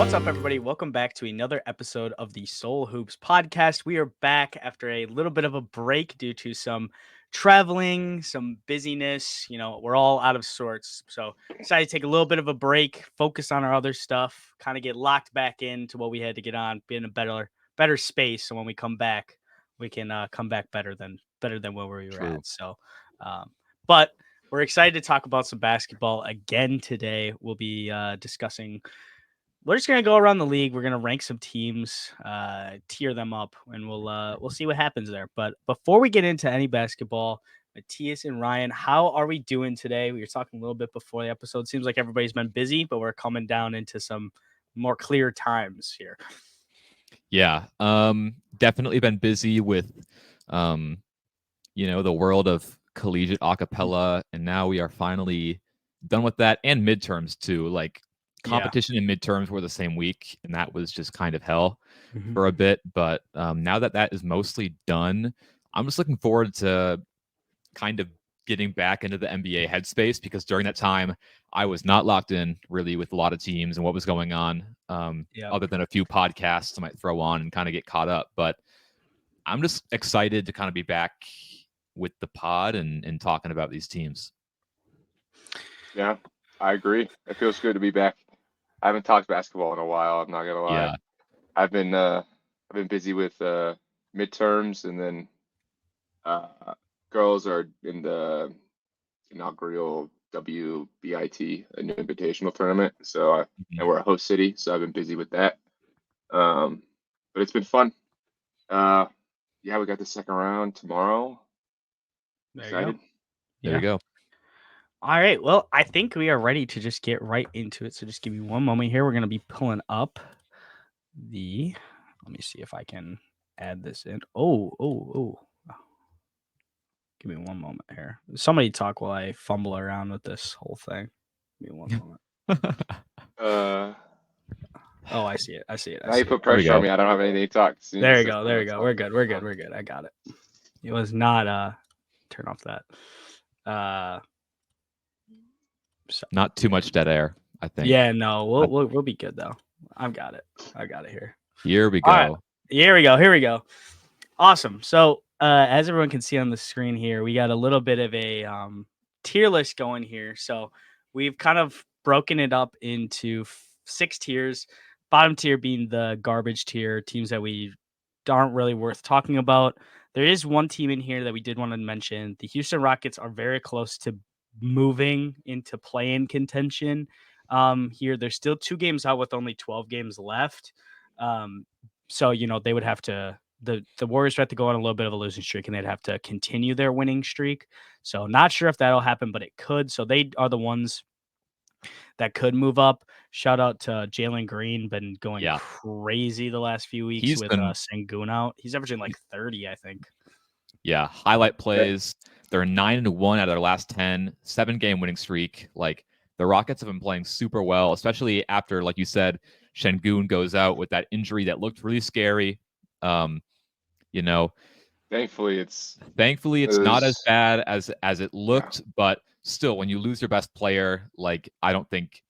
What's up, everybody? Welcome back to another episode of the Soul Hoops podcast. We are back after a little bit of a break due to some traveling, some busyness. We're all out of sorts. So, decided to take a little bit of a break, focus on our other stuff, kind of get locked back into what we had to get on, be in a better space. So when we come back, we can come back better than where we were True. at. So, but we're excited to talk about some basketball again today. We'll be discussing. We're just gonna go around the league. We're gonna rank some teams, tier them up, and we'll see what happens there. But before we get into any basketball, Matthias and Ryan, how are we doing today? We were talking a little bit before the episode. Seems like everybody's been busy, but we're coming down into some more clear times here. Yeah. Definitely been busy with the world of collegiate acapella, and now we are finally done with that, and midterms too. Like Yeah. competition and midterms were the same week, and that was just kind of hell Mhm. for a bit. But now that that is mostly done, I'm just looking forward to kind of getting back into the NBA headspace, because during that time I was not locked in really with a lot of teams and what was going on, Yeah. other than a few podcasts I might throw on and kind of get caught up. But I'm just excited to kind of be back with the pod and talking about these teams. Yeah, I agree. It feels good to be back. I haven't talked basketball in a while, I'm not gonna lie. Yeah. I've been busy with midterms, and then girls are in the inaugural WBIT, a new invitational tournament. And we're a host city, so I've been busy with that. But it's been fun. Yeah, we got the second round tomorrow. There Excited. you go. There you go. All right. Well, I think we are ready to just get right into it. So just give me one moment here. We're going to be pulling up the. Let me see if I can add this in. Oh. Give me one moment here. Somebody talk while I fumble around with this whole thing. Give me one moment. Oh, I see it. Now you put pressure on me. I don't have anything to talk. There we go. We're good. I got it. It was not turn off that. Not too much dead air, I think. Yeah, no, we'll be good though. I've got it. I got it here. Here we go. All right. Here we go. Awesome. So as everyone can see on the screen here, we got a little bit of a tier list going here. So we've kind of broken it up into 6 tiers. Bottom tier being the garbage tier, teams that we aren't really worth talking about. There is one team in here that we did want to mention. The Houston Rockets are very close to moving into play-in contention. Here, they're still 2 games out with only 12 games left. So they would have to. The Warriors would have to go on a little bit of a losing streak, and they'd have to continue their winning streak. So not sure if that'll happen, but it could. So they are the ones that could move up. Shout out to Jalen Green, been going crazy the last few weeks with Sengun out. He's averaging like 30, I think. Yeah, highlight plays. They're 9-1 out of their last 10, 7-game winning streak. Like, the Rockets have been playing super well, especially after, like you said, Sengun goes out with that injury that looked really scary. Thankfully it's not as bad as it looked, but still, when you lose your best player, like, I don't think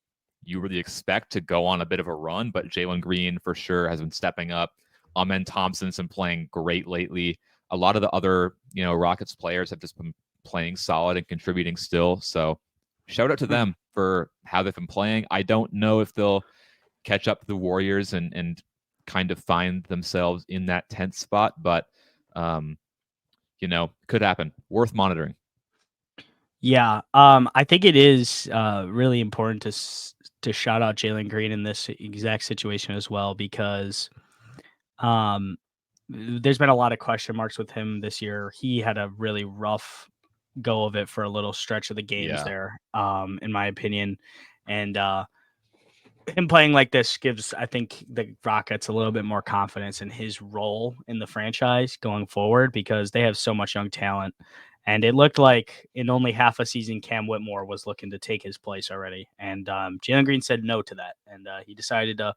you really expect to go on a bit of a run. But Jalen Green for sure has been stepping up. Amen Thompson's been playing great lately. A lot of the other Rockets players have just been playing solid and contributing still. So shout out to them for how they've been playing. I don't know if they'll catch up to the Warriors and kind of find themselves in that 10th spot, but could happen. Worth monitoring. Yeah, I think it is really important to shout out Jalen Green in this exact situation as well, because there's been a lot of question marks with him this year. He had a really rough go of it for a little stretch of the games there, in my opinion, and him playing like this gives, I think, the Rockets a little bit more confidence in his role in the franchise going forward, because they have so much young talent. And it looked like in only half a season, Cam Whitmore was looking to take his place already. And Jalen Green said no to that. And he decided to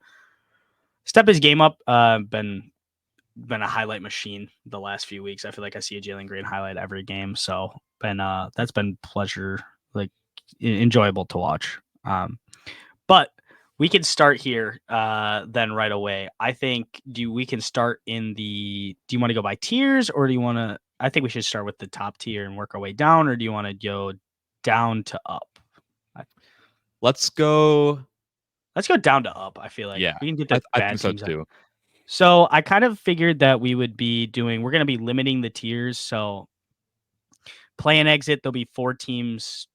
step his game up. Been a highlight machine the last few weeks. I feel like I see a Jalen Green highlight every game. So that's been enjoyable to watch. But we can start here then right away. I think we can start in the. Do you want to go by tiers or do you want to? I think we should start with the top tier and work our way down, or do you want to go down to up? Let's go. Let's go down to up. I feel like Yeah, we can get the I bad think so teams out. too. So I kind of figured that we would be doing. We're going to be limiting the tiers. So play and exit. There'll be 4 teams,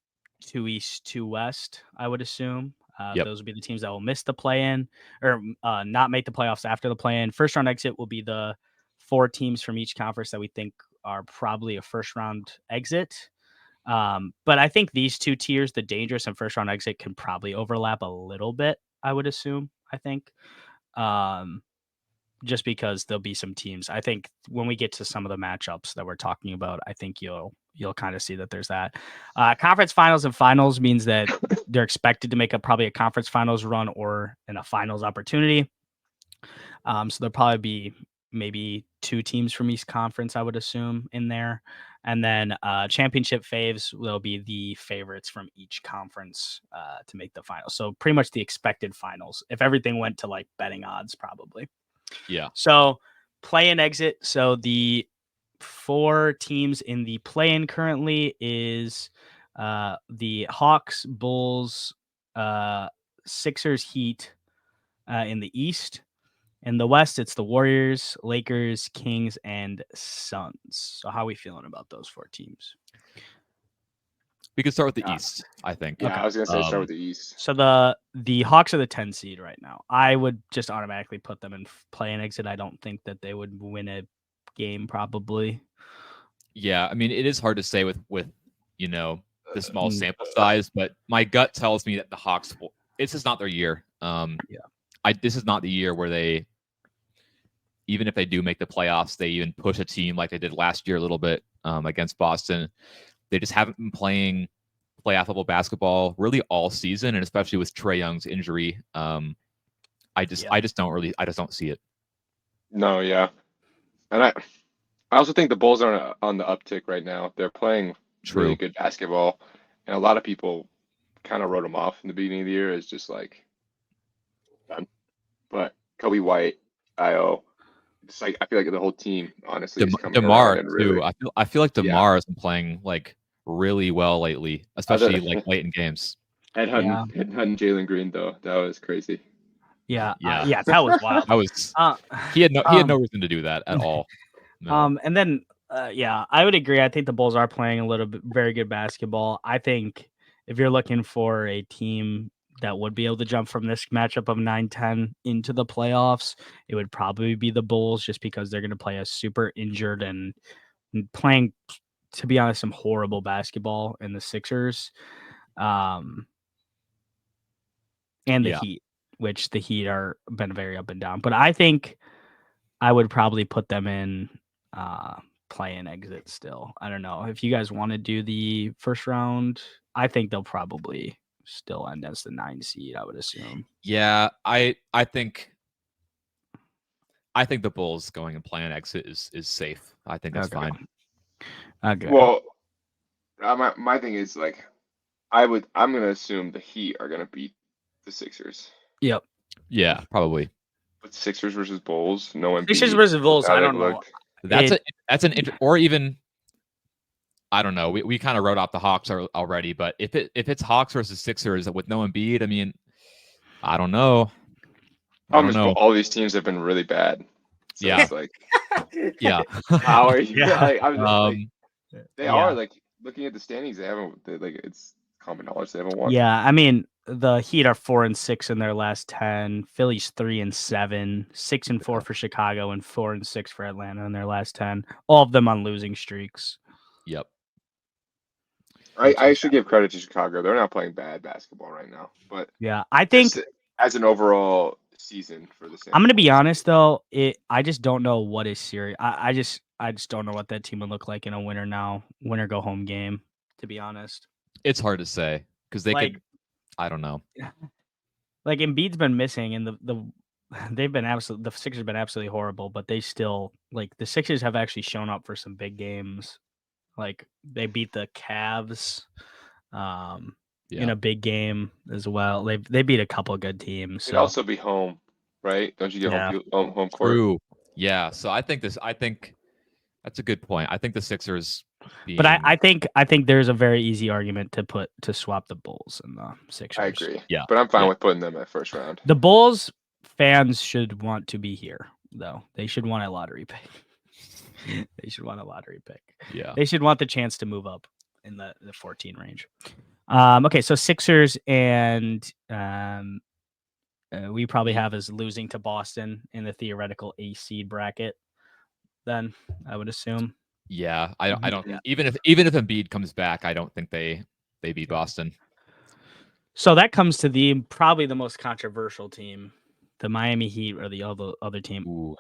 2 east, 2 west. I would assume. Yep. Those will be the teams that will miss the play-in or not make the playoffs after the play-in. First round exit will be the 4 teams from each conference that we think are probably a first round exit. But I think these 2 tiers, the dangerous and first round exit, can probably overlap a little bit. I would assume. I think. Just because there'll be some teams. I think when we get to some of the matchups that we're talking about, I think you'll kind of see that there's that. Conference finals and finals means that they're expected to make probably a conference finals run or in a finals opportunity. So there'll probably be maybe 2 teams from each conference, I would assume, in there. And then championship faves will be the favorites from each conference to make the finals. So pretty much the expected finals if everything went to like betting odds, probably. Yeah. So play and exit. So the 4 teams in the play-in currently is the Hawks, Bulls, Sixers, Heat in the East. In the West, it's the Warriors, Lakers, Kings, and Suns. So how are we feeling about those 4 teams? We could start with the East, I think. Yeah, Okay. I was gonna say start with the East. So the Hawks are the 10 seed right now. I would just automatically put them in play and exit. I don't think that they would win a game probably. Yeah, I mean it is hard to say with the small sample size, but my gut tells me that the Hawks this is not their year. This is not the year where they, even if they do make the playoffs, they even push a team like they did last year a little bit against Boston. They just haven't been playing playoff-level basketball really all season, and especially with Trae Young's injury, I just don't see it. No, yeah, and I also think the Bulls are on the uptick right now. They're playing really good basketball, and a lot of people kind of wrote them off in the beginning of the year as just like done. But Kobe White, Io, it's like I feel like the whole team honestly is coming around. And really, too. I feel like DeMar has been playing like really well lately, especially like late in games. Headhunting Jalen Green though, that was crazy. Yeah, that was wild. That was he had no reason to do that at all. No. And then I would agree. I think the Bulls are playing a little bit very good basketball. I think if you're looking for a team that would be able to jump from this matchup of 9-10 into the playoffs, it would probably be the Bulls, just because they're going to play a super injured and playing, to be honest, some horrible basketball in the Sixers, and the Heat, which the Heat are been very up and down. But I think I would probably put them in play and exit still. I don't know if you guys want to do the first round. I think they'll probably still end as the 9 seed, I would assume. Yeah, I think the Bulls going and play and exit is safe. I think that's fine. Okay. Well, my thing is like I'm gonna assume the Heat are gonna beat the Sixers. Yep. Yeah, probably. But Sixers versus Bulls, no one. Sixers versus Bulls, I don't know. That's or even I don't know. We kind of wrote off the Hawks already, but if it's Hawks versus Sixers with no Embiid, I mean, I don't know. All these teams have been really bad. So it's like, yeah. How are you? They Yeah. are like looking at the standings. It's common knowledge they haven't won. Yeah, I mean the Heat are 4-6 in their last 10. Philly's 3-7, 6-4 for Chicago, and 4-6 for Atlanta in their last 10. All of them on losing streaks. Yep. I should give credit to Chicago. They're not playing bad basketball right now, but yeah, I think as an overall season for the same. I'm gonna be honest though, I just don't know what is serious. I just don't know what that team would look like in a winner go home game. To be honest, it's hard to say because they could. I don't know. Like Embiid's been missing, and they've been the Sixers have been absolutely horrible, but they still the Sixers have actually shown up for some big games. Like they beat the Cavs. in a big game as well. They beat a couple of good teams. It'd So also be home, right? Don't you get Yeah. home court? True. Yeah. So I think that's a good point. I think the Sixers but I think there's a very easy argument to swap the Bulls and the Sixers. I agree. Yeah. But I'm fine Yeah. with putting them at first round. The Bulls fans should want to be here, though. They should want a lottery pick. They should want a lottery pick. Yeah. They should want the chance to move up in the 14 range. Okay, so Sixers and we probably have as losing to Boston in the theoretical A seed bracket. Then I would assume. Yeah. I don't Yeah. even if Embiid comes back, I don't think they beat Boston. So that comes to probably the most controversial team, the Miami Heat or the other team. Ooh.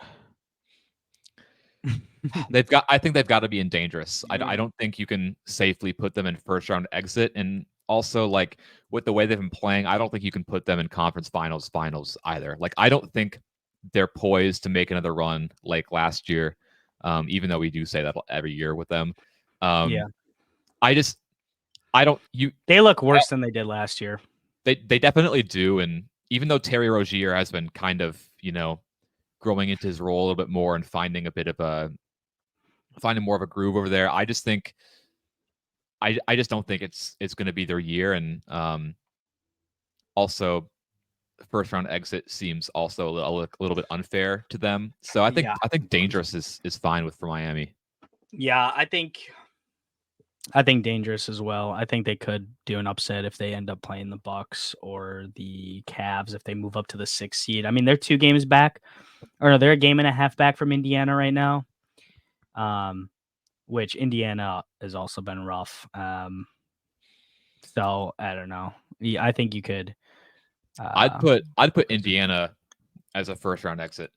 I think they've got to be in dangerous. I don't think you can safely put them in first round exit. And also, like, with the way they've been playing, I don't think you can put them in conference finals either. Like, I don't think they're poised to make another run like last year. Even though we do say that every year with them. Yeah. They look worse than they did last year. They definitely do. And even though Terry Rozier has been kind of, growing into his role a little bit more and finding more of a groove over there, I just think I just don't think it's going to be their year. And also first round exit seems also a little bit unfair to them. So I think dangerous is fine for Miami. Yeah, I think dangerous as well. I think they could do an upset if they end up playing the Bucks or the Cavs if they move up to the 6th seed. I mean, they're 2 games back, or no, they're a game and a half back from Indiana right now. Which Indiana has also been rough. So I don't know. Yeah, I think you could. I'd put Indiana as a first round exit.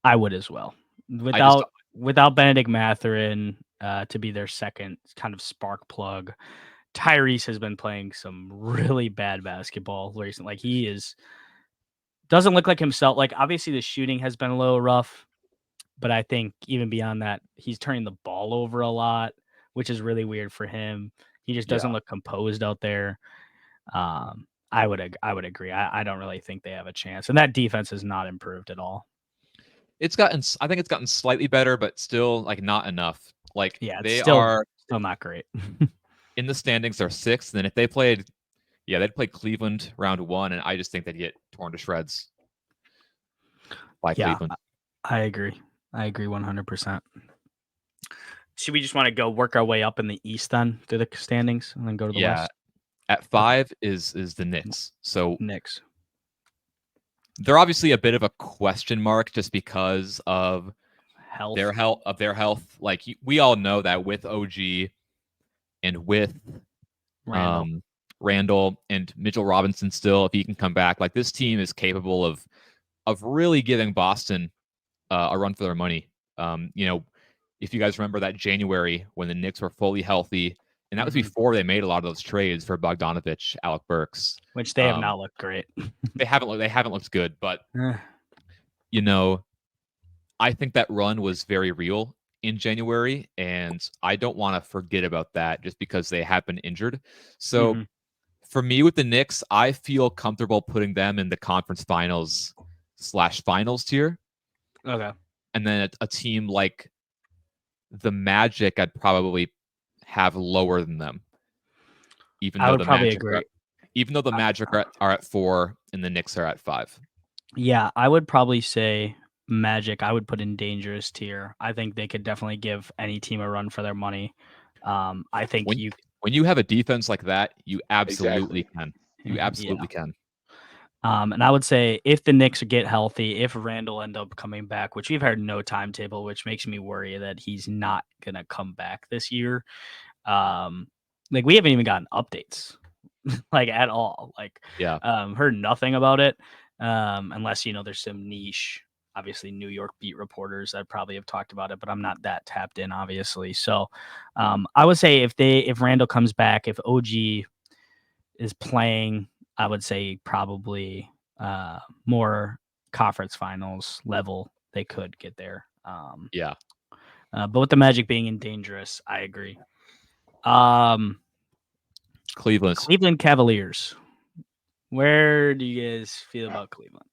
I would as well. Without Benedict Mathurin to be their second kind of spark plug. Tyrese has been playing some really bad basketball recently. Like doesn't look like himself. Like, obviously the shooting has been a little rough, but I think even beyond that, he's turning the ball over a lot, which is really weird for him. He just doesn't look composed out there. I would agree. I don't really think they have a chance, and that defense has not improved at all. I think it's gotten slightly better, but still like not enough. Like, they are still not great. In the standings, they're 6th. And if they they'd play Cleveland round 1, and I just think they'd get torn to shreds by Cleveland. I agree 100%. Should we just want to go work our way up in the East then through the standings and then go to the West? At 5 is the Knicks. So Knicks. They're obviously a bit of a question mark just because of their health. Like, we all know that with OG and with Randall and Mitchell Robinson still, if he can come back, like, this team is capable of really giving Boston a run for their money. If you guys remember that January when the Knicks were fully healthy, and that was before they made a lot of those trades for Bogdanovich, Alec Burks, which they have not looked great. They haven't looked good, but I think that run was very real in January, and I don't want to forget about that just because they have been injured. So for me with the Knicks, I feel comfortable putting them in the conference finals/finals tier. Okay. And then a team like the Magic, I'd probably have lower than them. Even though the Magic are at 4 and the Knicks are at 5. Yeah, I would probably say Magic I would put in dangerous tier. I think they could definitely give any team a run for their money. I think when you have a defense like that, you absolutely can. You absolutely can. And I would say if the Knicks get healthy, if Randall end up coming back, which we've heard no timetable, which makes me worry that he's not gonna come back this year. Like, we haven't even gotten updates like at all. Like, heard nothing about it. Unless, there's some niche, obviously New York beat reporters that probably have talked about it, but I'm not that tapped in, obviously. So I would say if Randall comes back, if OG is playing, I would say probably more conference finals level, they could get there. But with the Magic being in dangerous, I agree. Cleveland. Cleveland Cavaliers. Where do you guys feel about Cleveland?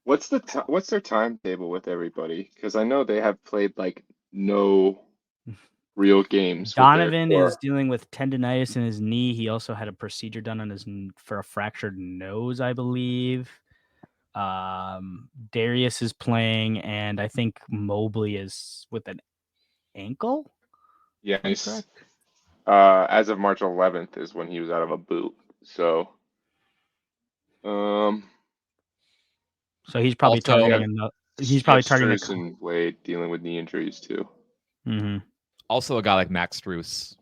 What's their timetable with everybody? Because I know they have played like no real games. Donovan is dealing with tendonitis in his knee. He also had a procedure done on his for a fractured nose, I believe. Darius is playing, and I think Mobley is with an ankle. Yeah, as of March 11th is when he was out of a boot. So, so he's probably Also, targeting. He's probably targeting Strus and Wade dealing with knee injuries too. Mm-hmm. Also, a guy like Max Strus,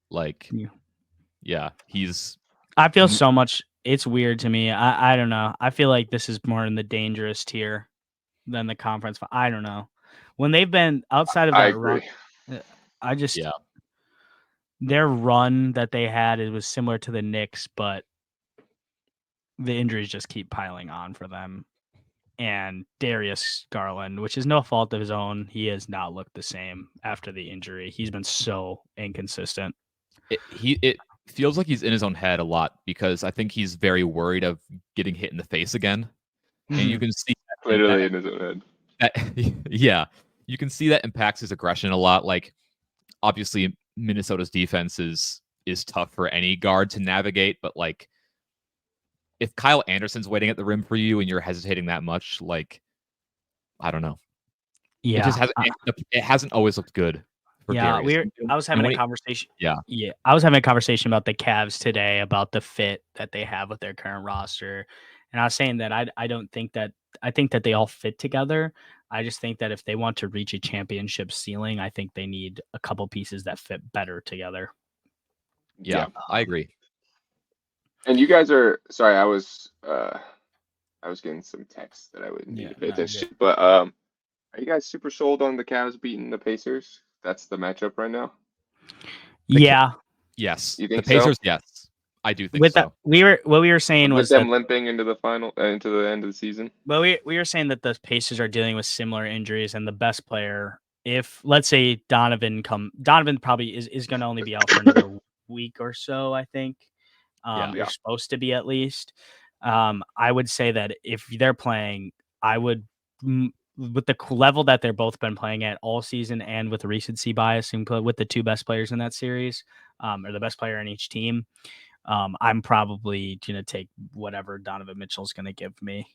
like, yeah, he's. I feel so much. It's weird to me. I don't know. I feel like this is more in the dangerous tier than the conference. I don't know. When they've been outside of that run, I just their run that they had, it was similar to the Knicks, but the injuries just keep piling on for them. And Darius Garland, which is no fault of his own, he has not looked the same after the injury. He's been so inconsistent. It feels like he's in his own head a lot because I think he's very worried of getting hit in the face again. And you can see literally in his own head. Yeah, you can see that impacts his aggression a lot. Like, obviously, Minnesota's defense is tough for any guard to navigate, but like, if Kyle Anderson's waiting at the rim for you and you're hesitating that much, like, I don't know. Yeah, it just hasn't. It hasn't always looked good. Yeah, I was having a conversation. Yeah, I was having a conversation about the Cavs today about the fit that they have with their current roster, and I was saying that I don't think that I think that they all fit together. I just think that if they want to reach a championship ceiling, I think they need a couple pieces that fit better together. Yeah, I agree. And you guys are sorry, I was getting some text that I would need to pay attention to. But are you guys super sold on the Cavs beating the Pacers? That's the matchup right now. Yes. You think the Pacers? So? Yes, I do think so. What we were saying was them limping into the into the end of the season. Well, we were saying that the Pacers are dealing with similar injuries, and the best player, if let's say Donovan probably is going to only be out for another week or so. I think they're supposed to be at least. I would say that if they're playing, I would. With the level that they're both been playing at all season and with recency bias and with the two best players in that series, or the best player in each team, I'm probably going to take whatever Donovan Mitchell's going to give me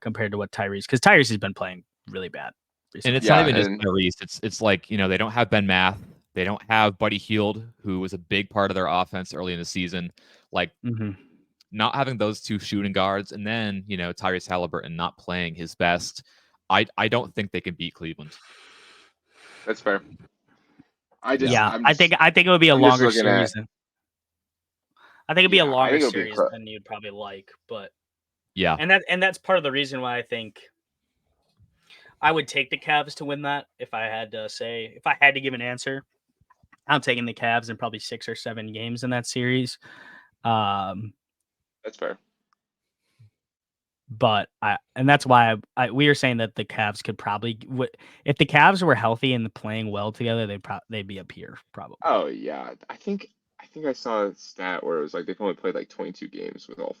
compared to what Tyrese, because Tyrese has been playing really bad recently. And it's not even just Tyrese. It's like, they don't have Ben Math. They don't have Buddy Hield, who was a big part of their offense early in the season. Like, not having those two shooting guards, and then, Tyrese Halliburton not playing his best, I don't think they can beat Cleveland. That's fair. I think it would be a longer series. I think it'd be a longer series than you'd probably like, but and that's part of the reason why I think I would take the Cavs to win that. If I had to give an answer, I'm taking the Cavs in probably 6 or 7 games in that series. That's fair. But that's why we were saying that the Cavs could probably, if the Cavs were healthy and playing well together, they'd be up here probably. Oh yeah, I think I saw a stat where it was like they've only played like 22 games with all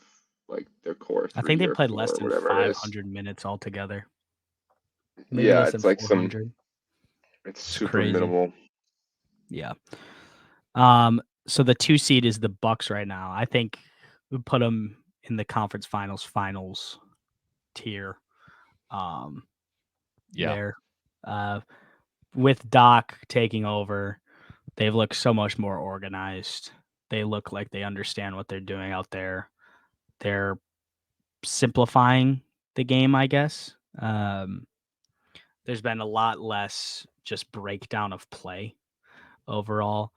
like their core. I think they played less than 500 minutes altogether. Maybe it's like 400. It's super crazy. Minimal. Yeah. So the 2 seed is the Bucks right now. I think we put them in the conference finals tier. There. With Doc taking over, they've looked so much more organized. They look like they understand what they're doing out there. They're simplifying the game, I guess. There's been a lot less just breakdown of play overall.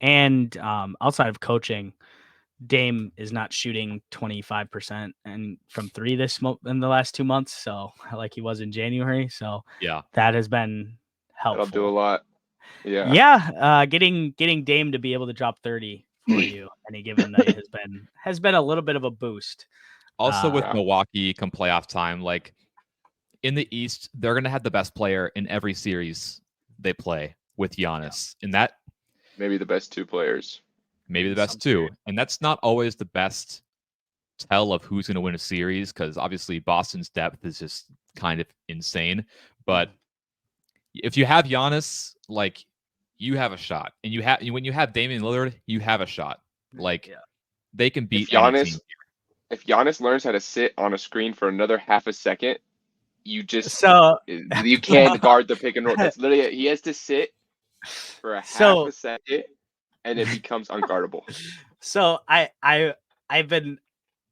And outside of coaching, Dame is not shooting 25% and from 3 in the last 2 months, so like he was in January. So that has been helpful. That'll do a lot. Getting Dame to be able to drop 30 for you any given night has been a little bit of a boost. Also, with Milwaukee come playoff time, like in the East, they're gonna have the best player in every series they play with Giannis, and that maybe the best 2 players. maybe the best Some two. period. And that's not always the best tell of who's going to win a series, because obviously Boston's depth is just kind of insane. But if you have Giannis, like, you have a shot, and when you have Damian Lillard, you have a shot. Like, they can beat any team. If Giannis learns how to sit on a screen for another half a second, you can't guard the pick and roll. That's literally it. He has to sit for a half a second, and it becomes unguardable. So I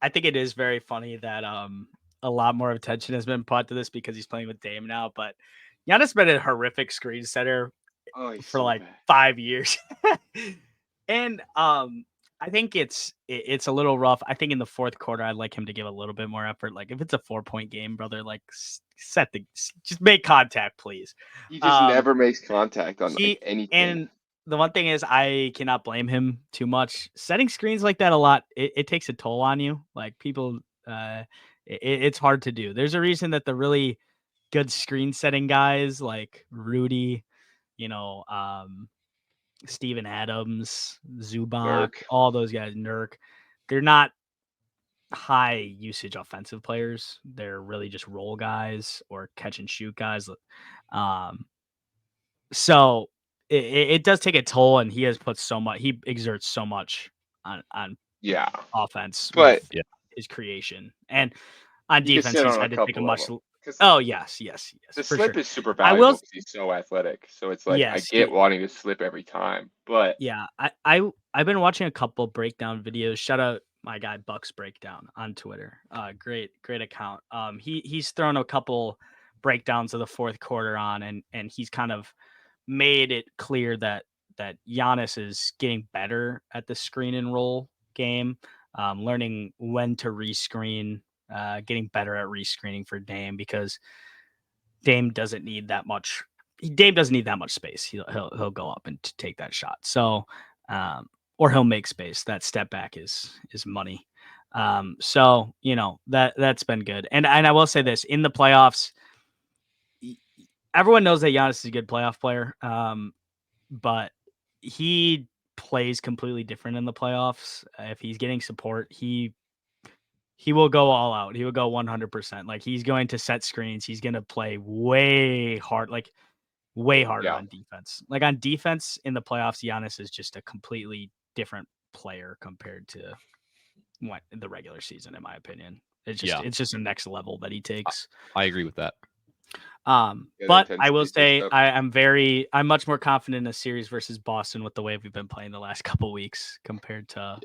think it is very funny that a lot more attention has been put to this because he's playing with Dame now, but Giannis been a horrific screen setter for like 5 years. And I think it's a little rough. I think in the fourth quarter, I'd like him to give a little bit more effort. Like, if it's a 4-point game, brother, like, just make contact, please. He just never makes contact on anything. And the one thing is, I cannot blame him too much. Setting screens like that a lot, it takes a toll on you. Like, people, it's hard to do. There's a reason that the really good screen setting guys like Rudy, Steven Adams, Zubac, all those guys, Nurk, they're not high usage offensive players. They're really just roll guys or catch and shoot guys. So it does take a toll, and he has put so much. He exerts so much on offense, but his creation, and on defense he's had to take a much. Oh yes. The slip is super valuable because he's so athletic. So it's like, I get wanting to slip every time, but I've been watching a couple breakdown videos. Shout out my guy Bucks Breakdown on Twitter. Great account. He's thrown a couple breakdowns of the fourth quarter on, and he's kind of made it clear that Giannis is getting better at the screen and roll game, learning when to rescreen. Getting better at rescreening for Dame, because Dame doesn't need that much. Dame doesn't need that much space. He'll go up and take that shot. So, or he'll make space. That step back is money. So that's been good. And I will say this, in the playoffs, everyone knows that Giannis is a good playoff player. But he plays completely different in the playoffs. If he's getting support, he will go all out. He will go 100%. Like, he's going to set screens. He's going to play way harder on defense. Like, on defense in the playoffs, Giannis is just a completely different player compared to what in the regular season, in my opinion. It's just a next level that he takes. I agree with that. But I will say I'm much more confident in a series versus Boston with the way we've been playing the last couple weeks compared to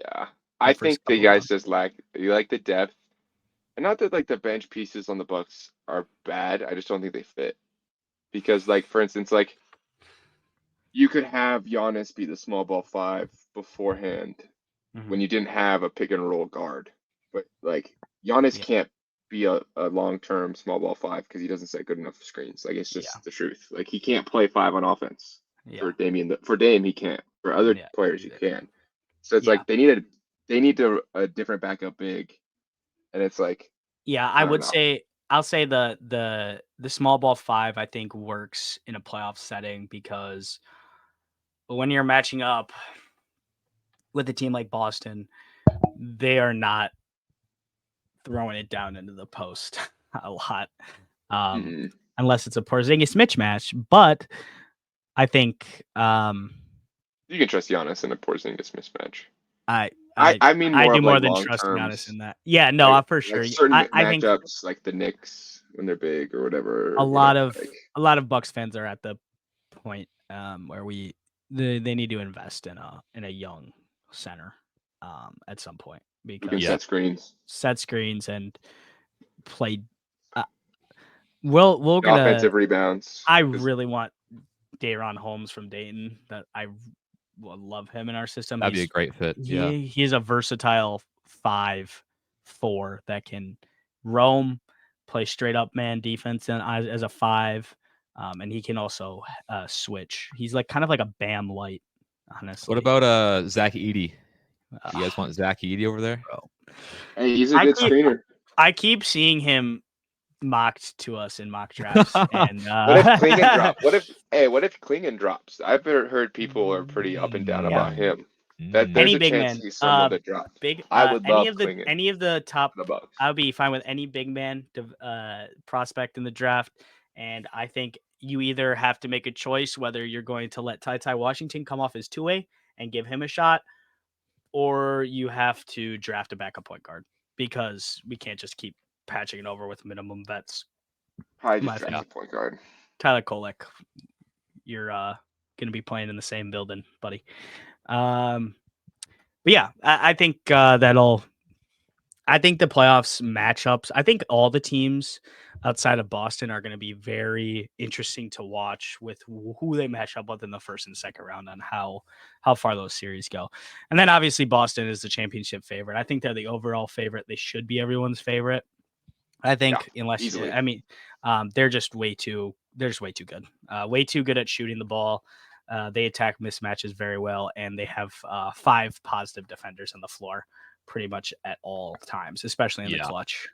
I think the guys just lack the depth, and not that like the bench pieces on the Bucks are bad. I just don't think they fit, because like, for instance, like, you could have Giannis be the small ball 5 beforehand when you didn't have a pick and roll guard, but like, Giannis can't be a long-term small ball 5 because he doesn't set good enough screens. Like, it's just the truth. Like, he can't play 5 on offense. For Dame he can't. For other players he can. So it's like they need a different backup big, and it's like, I'll say the small ball 5 I think works in a playoff setting, because when you're matching up with a team like Boston, they are not throwing it down into the post a lot, unless it's a Porzingis mismatch. But I think you can trust Giannis in a Porzingis mismatch. I mean, I do more like than trust Giannis in that. Yeah, no, like, for sure. Like certain I think matchups, like the Knicks when they're big or whatever. A lot of Bucks fans are at the point where they need to invest in a young center at some point, because set screens and play. We're gonna offensive rebounds. I really want Day'Ron Holmes from Dayton. That I love him in our system. That'd be a great fit. He's a versatile 5-4 that can roam, play straight up man defense and as a 5, and he can also switch. He's like kind of like a Bam light, honestly. What about Zach Edey? You guys want Zach Edey over there? Hey, he's a good screener. I keep seeing him mocked to us in mock drafts. And what if Klingon drops? What if Klingon drops? I've heard people are pretty up and down about him. That there's Any a big chance man, he's someone to drop. big. I would love Any of the top. the Bucks. I'll be fine with any big man prospect in the draft, and I think you either have to make a choice whether you're going to let Ty Washington come off as 2-way and give him a shot, or you have to draft a backup point guard because we can't just keep patching it over with minimum vets. Probably My just draft a point guard. Tyler Kolek, you're going to be playing in the same building, buddy. But yeah, I think I think the playoffs matchups, I think all the teams outside of Boston are going to be very interesting to watch with who they match up with in the first and second round on how far those series go. And then obviously Boston is the championship favorite. I think they're the overall favorite. They should be everyone's favorite. I think easily. They're just way too good. Way too good at shooting the ball. They attack mismatches very well, and they have 5 positive defenders on the floor pretty much at all times, especially in the clutch.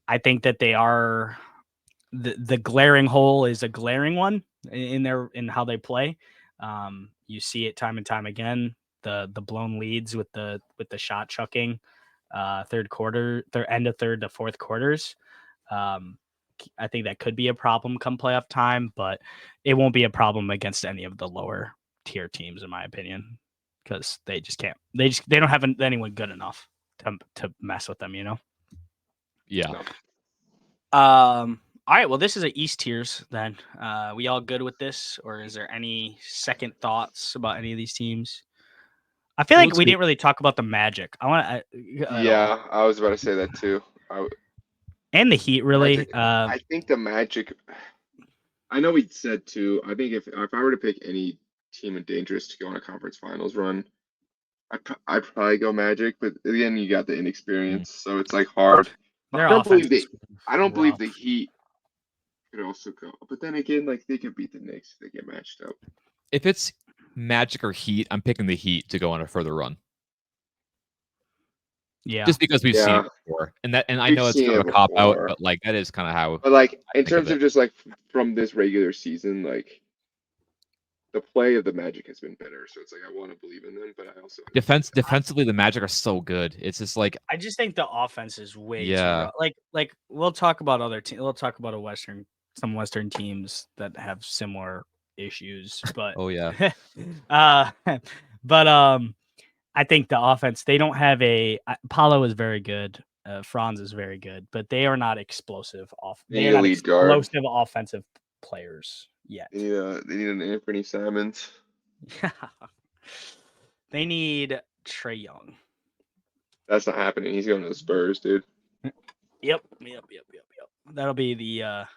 I think that they are the glaring hole is a glaring one in how they play. You see it time and time again. The blown leads with the shot chucking, third quarter, end of third to fourth quarters. I think that could be a problem come playoff time, but it won't be a problem against any of the lower tier teams, in my opinion, because they just can't. They don't have anyone good enough to mess with them, you know. Yeah. All right. Well, this is an East tiers. Then, we all good with this, or is there any second thoughts about any of these teams? I feel like we didn't really talk about the Magic. I was about to say that too. And the Heat, really. I think the Magic. I know we said too. I think if I were to pick any team in dangerous to go on a conference finals run, I'd probably go Magic. But again, you got the inexperience, so it's like hard. I don't believe the Heat could also go. But then again, like they could beat the Knicks if they get matched up. If it's Magic or Heat, I'm picking the Heat to go on a further run. Yeah, just because we've seen it before, and I know it's kind of a cop out, but like that is kind of how. But like in terms of just like from this regular season, like the play of the Magic has been better, so it's like I want to believe in them, but I also defensively the Magic are so good. It's just like I just think the offense is way too rough. Like we'll talk about other teams. We'll talk about some Western teams that have similar issues, but I think the offense, they don't have Paulo is very good. Franz is very good, but they are not explosive explosive offensive players yet. Yeah, they need an Anthony Simons. They need Trae Young. That's not happening. He's going to the Spurs, dude. Yep. That'll be the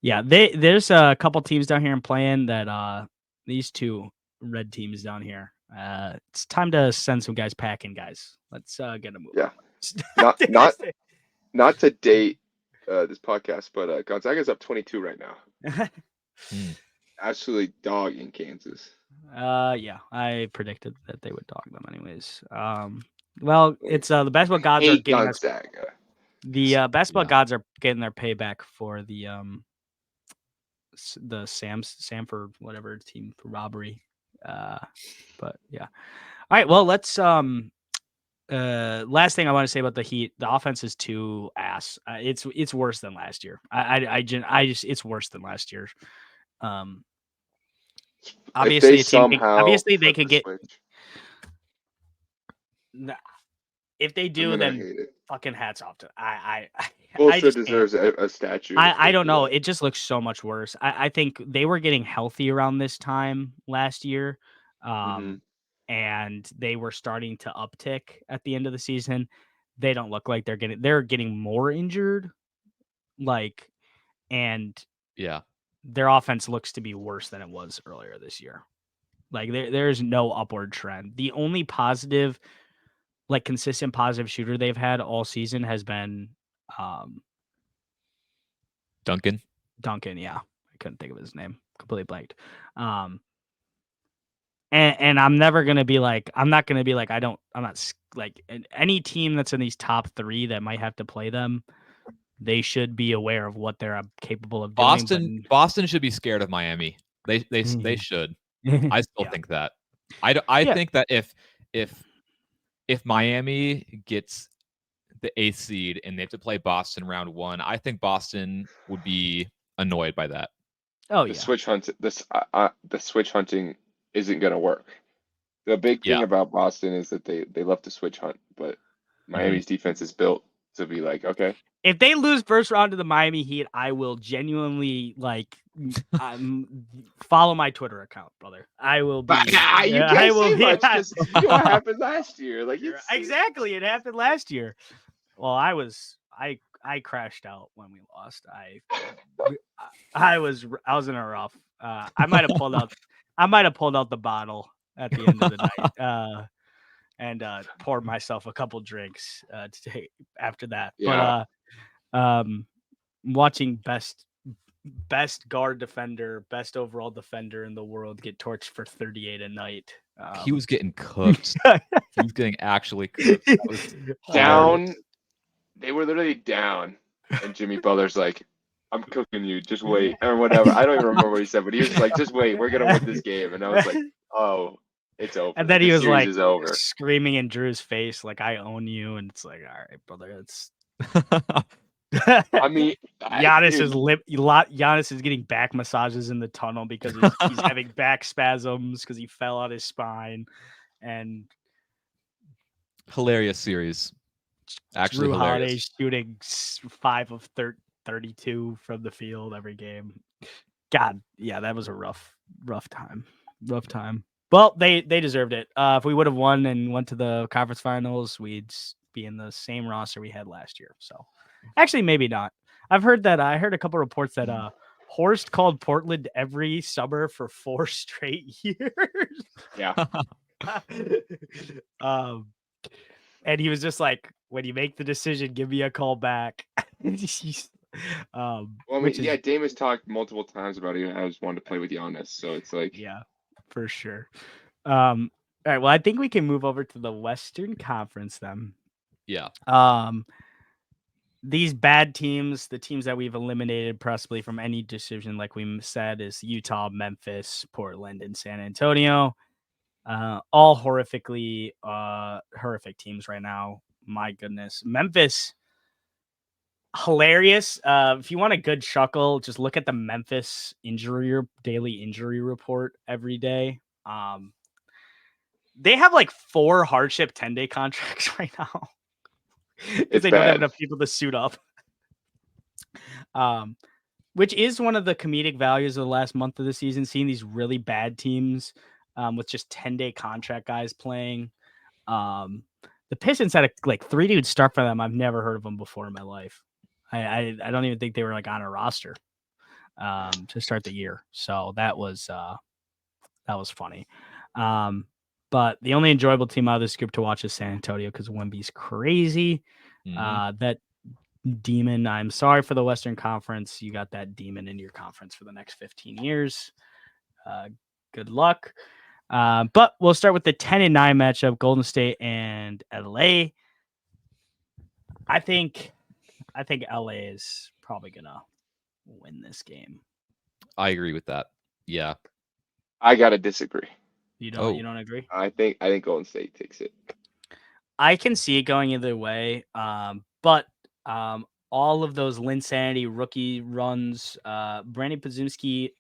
there's a couple teams down here playing that these 2 red teams down here. It's time to send some guys packing, guys. Let's get a move. Yeah. Not to date this podcast, but Gonzaga's up 22 right now. Absolutely dogging Kansas. Yeah, I predicted that they would dog them anyways. Well, it's the basketball gods are getting Gonzaga. The basketball gods are getting their payback for the Samford whatever team robbery. But yeah. All right. Well, let's last thing I want to say about the Heat, the offense is too ass. It's worse than last year. I just it's worse than last year. Obviously they could get if they do, then fucking hats off to I Bullshit deserves a statue. I don't know. It just looks so much worse. I think they were getting healthy around this time last year. And they were starting to uptick at the end of the season. They don't look like they're getting more injured. And their offense looks to be worse than it was earlier this year. Like there's no upward trend. The only positive, like consistent positive shooter they've had all season has been Duncan. Yeah. I couldn't think of his name. Completely blanked. And I'm never going to be like, I'm not like any team that's in these top 3 that might have to play them. They should be aware of what they're capable of doing. Boston should be scared of Miami. They should. I still think that. I Yeah. think that if Miami gets the 8th seed and they have to play Boston round 1, I think Boston would be annoyed by that. Oh The yeah. switch hunt, the switch hunting isn't gonna work. The big thing Yeah. about Boston is that they love to switch hunt, but Miami's defense is built to be like, okay, If they lose first round to the Miami Heat, I will genuinely follow my Twitter account, brother. I will be. but you I can't will say be. much because you know what happened last year. Like it's Exactly. It happened last year. Well, I crashed out when we lost. I was in a rough. I might have pulled out the bottle at the end of the night. And poured myself a couple drinks to take after that. yeah. But watching best guard defender, best overall defender in the world get torched for 38 a night. He was getting cooked. He was getting actually cooked. That was Down. They were literally down, and Jimmy Butler's like, "I'm cooking you. Just wait," or whatever. I don't even remember what he said, but he was like, "Just wait. We're gonna win this game." And I was like, "Oh, it's over. And then the he was series like is over." screaming in Drew's face, like, "I own you," and it's like, all right, brother, it's. I mean, Giannis is getting back massages in the tunnel because he's having back spasms because he fell on his spine, and hilarious series. Actually, Drew Holiday hilarious. shooting 5 of 32 from the field every game. God, yeah, that was a rough time. Well, they deserved it. If we would have won and went to the conference finals, we'd be in the same roster we had last year. So, actually, maybe not. I heard a couple reports that Horst called Portland every summer for 4 straight years. Yeah. And he was just like, "When you make the decision, give me a call back." Well, I mean, yeah, Dame has talked multiple times about he has wanted to play with Giannis, so it's like, yeah, for sure. All right, well, I think we can move over to the Western Conference then. Yeah. These bad teams, the teams that we've eliminated possibly from any decision, like we said, is Utah, Memphis, Portland, and San Antonio. All horrific teams right now. My goodness. Memphis, hilarious. If you want a good chuckle, just look at the Memphis daily injury report every day. They have like 4 hardship 10-day contracts right now because they don't have enough people to suit up. Which is one of the comedic values of the last month of the season, seeing these really bad teams with just 10-day contract guys playing. The Pistons had 3 dudes start for them. I've never heard of them before in my life. I don't even think they were like on a roster to start the year. So that was funny. But the only enjoyable team out of this group to watch is San Antonio because Wemby's crazy. That demon. I'm sorry for the Western Conference. You got that demon in your conference for the next 15 years. Good luck. But we'll start with the 10-9 matchup, Golden State and LA. I think LA is probably gonna win this game. I agree with that. Yeah. I gotta disagree. You don't agree? I think Golden State takes it. I can see it going either way. But all of those Linsanity rookie runs, Brandon Podziemski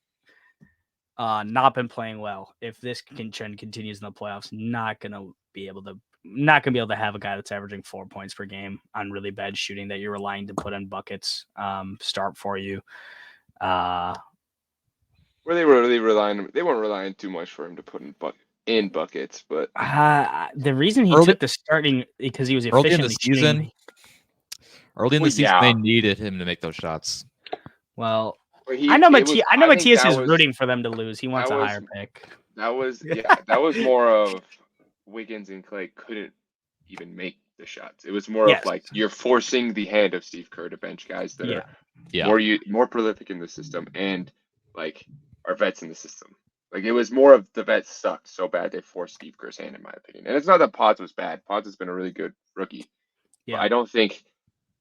not been playing well. If this trend continues in the playoffs, not gonna be able to have a guy that's averaging 4 points per game on really bad shooting that you're relying to put in buckets start for you. Where they were really relying, they weren't relying too much for him to put in buckets, but the reason he took the starting because he was efficiently shooting. Early in the season, they needed him to make those shots. Well, I know Matias is rooting for them to lose. He wants a higher pick. That was more of Wiggins and Clay couldn't even make the shots. It was more of like you're forcing the hand of Steve Kerr to bench guys that are more prolific in the system and like are vets in the system. Like it was more of the vets sucked so bad they forced Steve Kerr's hand, in my opinion. And it's not that Pods was bad. Pods has been a really good rookie. Yeah. But I don't think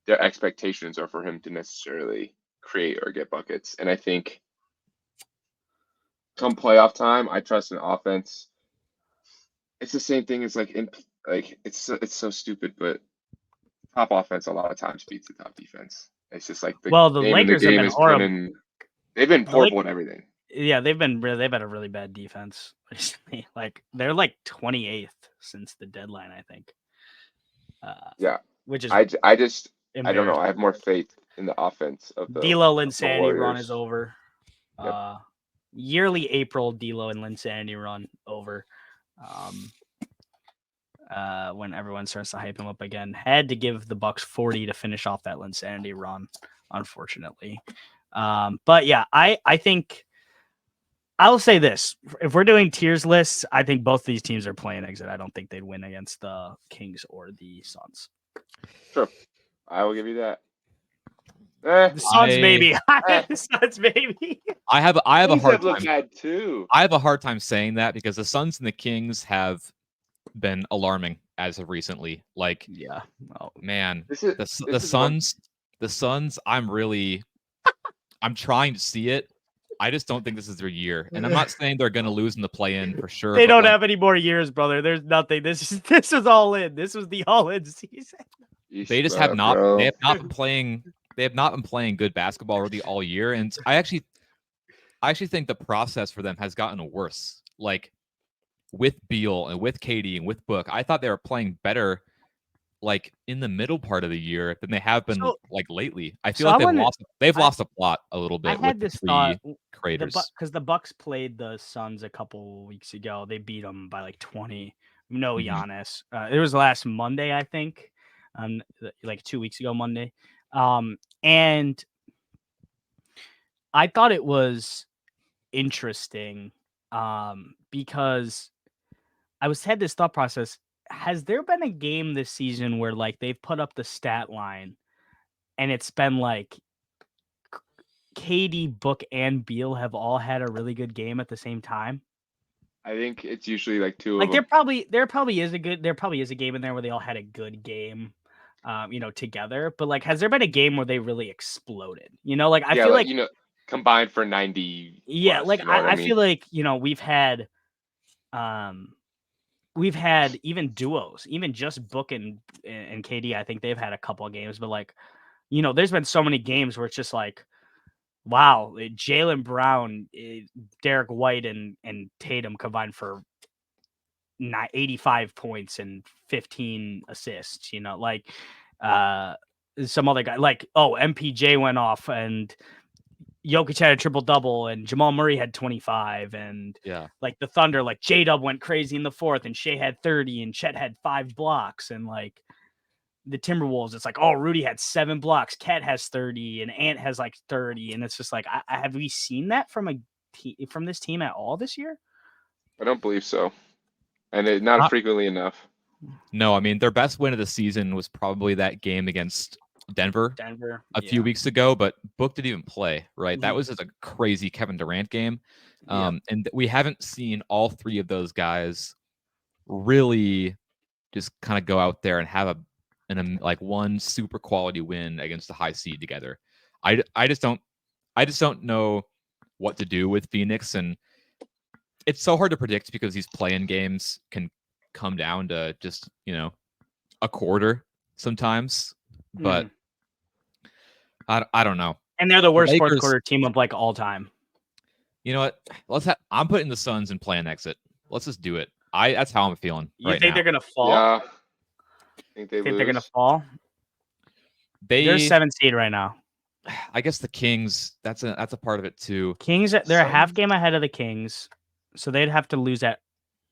their expectations are for him to necessarily create or get buckets. And I think come playoff time, I trust an offense it's the same thing as it's so stupid, but top offense a lot of times beats the top defense. It's just like the Well, the name of the Lakers have game been is horrible. they've been The horrible at everything. Yeah, they've had a really bad defense recently. Like they're like 28th since the deadline, I think. Yeah, Which is I don't know. embarrassing. I have more faith in the offense of the D'Lo of the Linsanity run Warriors. is over. Yep. Yearly April D'Lo and Linsanity run over. When everyone starts to hype him up again, had to give the Bucks 40 to finish off that Linsanity run, unfortunately. But yeah, I think I'll say this: if we're doing tiers lists, I think both these teams are playing exit. I don't think they'd win against the Kings or the Suns. Sure, I will give you that. The Suns, baby. The Suns, baby. I have a hard time. Bad too. I have a hard time saying that because the Suns and the Kings have been alarming as of recently. Like, yeah, man, the Suns. The Suns. I'm trying to see it. I just don't think this is their year, and I'm not saying they're going to lose in the play-in for sure. They don't have any more years, brother. There's nothing. This is all in. This was the all-in season. They just have not. Bro. They have not been playing. They have not been playing good basketball really all year, and I actually think the process for them has gotten worse. Like with Beal and with KD and with Book, I thought they were playing better, like in the middle part of the year than they have been like lately. I feel like they've lost a plot a little bit. I had this thought creators because the Bucks played the Suns a couple weeks ago. They beat them by like 20. No Giannis. It was last Monday, I think. Like 2 weeks ago Monday. And I thought it was interesting because I had this thought process. Has there been a game this season where like they've put up the stat line and it's been like KD, Book, and Beal have all had a really good game at the same time? I think it's usually like two like of them. There probably is a game in there where they all had a good game. Together, but like, has there been a game where they really exploded? Like I feel like combined for 90. Yeah, plus, like I feel like we've had even duos, even just Book and KD. I think they've had a couple of games, but like, there's been so many games where it's just like, wow, Jaylen Brown, Derek White, and Tatum combined for 85 points and 15 assists. Like some other guy, like MPJ went off and Jokic had a triple double and Jamal Murray had 25 and like the Thunder, like J-Dub went crazy in the fourth and Shea had 30 and Chet had 5 blocks, and like the Timberwolves, it's like, Rudy had 7 blocks, Cat has 30 and Ant has like 30, and it's just like, have we seen that from this team at all this year? I don't believe so, and not frequently enough. No, I mean their best win of the season was probably that game against Denver a few weeks ago, but Book didn't even play, right? That was just a crazy Kevin Durant game. And we haven't seen all three of those guys really just kind of go out there and have like one super quality win against a high seed together. I just don't know what to do with Phoenix, and it's so hard to predict because these play-in games can come down to just, a quarter sometimes, but I don't know. And they're the worst fourth quarter team of like all time. You know what? I'm putting the Suns in play-in exit. Let's just do it. That's how I'm feeling. You think they're gonna fall? Yeah. I think they're gonna fall. They're 7th seed right now. I guess the Kings. That's a part of it too. Kings. They're a half game ahead of the Kings, so they'd have to lose that.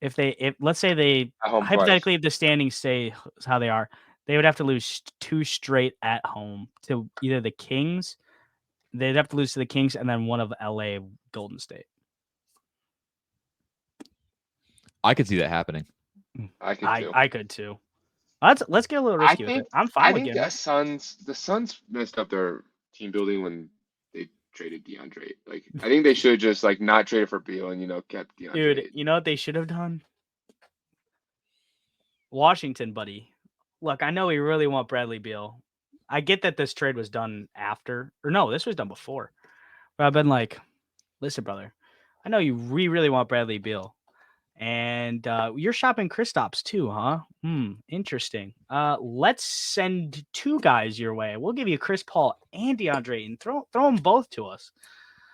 If let's say they hypothetically, if the standings stay how they are, they would have to lose 2 straight at home to either the Kings. They'd have to lose to the Kings and then one of LA, Golden State. I could see that happening. I could too. Let's get a little risky with it. I'm fine with it. The Suns messed up their team building when they traded DeAndre. Like, I think they should just like not trade for Beal and kept DeAndre. Dude, you know what they should have done? Washington, buddy. Look, I know we really want Bradley Beal. I get that this trade was done after, or no, this was done before. But I've been like, listen, brother, I know we really want Bradley Beal. And you're shopping Kristaps too, huh? Interesting. Let's send 2 guys your way. We'll give you Chris Paul and DeAndre Ayton. Throw them both to us.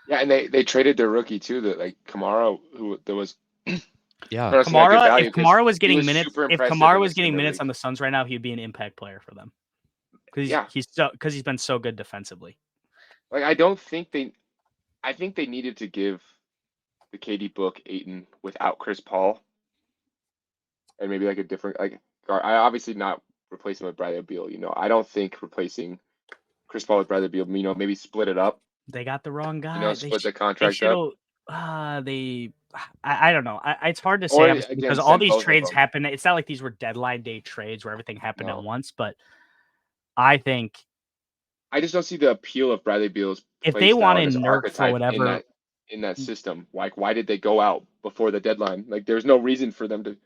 Yeah, and they traded their rookie too, that like Kamara, who there was Yeah. honestly not good Kamara, value if 'cause Kamara was he getting minutes, super if impressive Kamara in was this- getting in the minutes league. on the Suns right now, he'd be an impact player for them. Because Yeah. he's been so good defensively. Like I think they needed to give the KD book Ayton without Chris Paul, and maybe like a different like guard. I obviously not replace him with Bradley Beal. You know, I don't think replacing Chris Paul with Bradley Beal. You know, maybe split it up. They got the wrong guy. You know, split the contract they up. I don't know. It's hard to say Or, obviously, again, because all send these both of trades them. happen. It's not like these were deadline day trades where everything happened No. at once. But I think I just don't see the appeal of Bradley Beal's if play they style want and to his nurk for archetype whatever, in that system. Like, why did they go out before the deadline? Like, there's no reason for them to.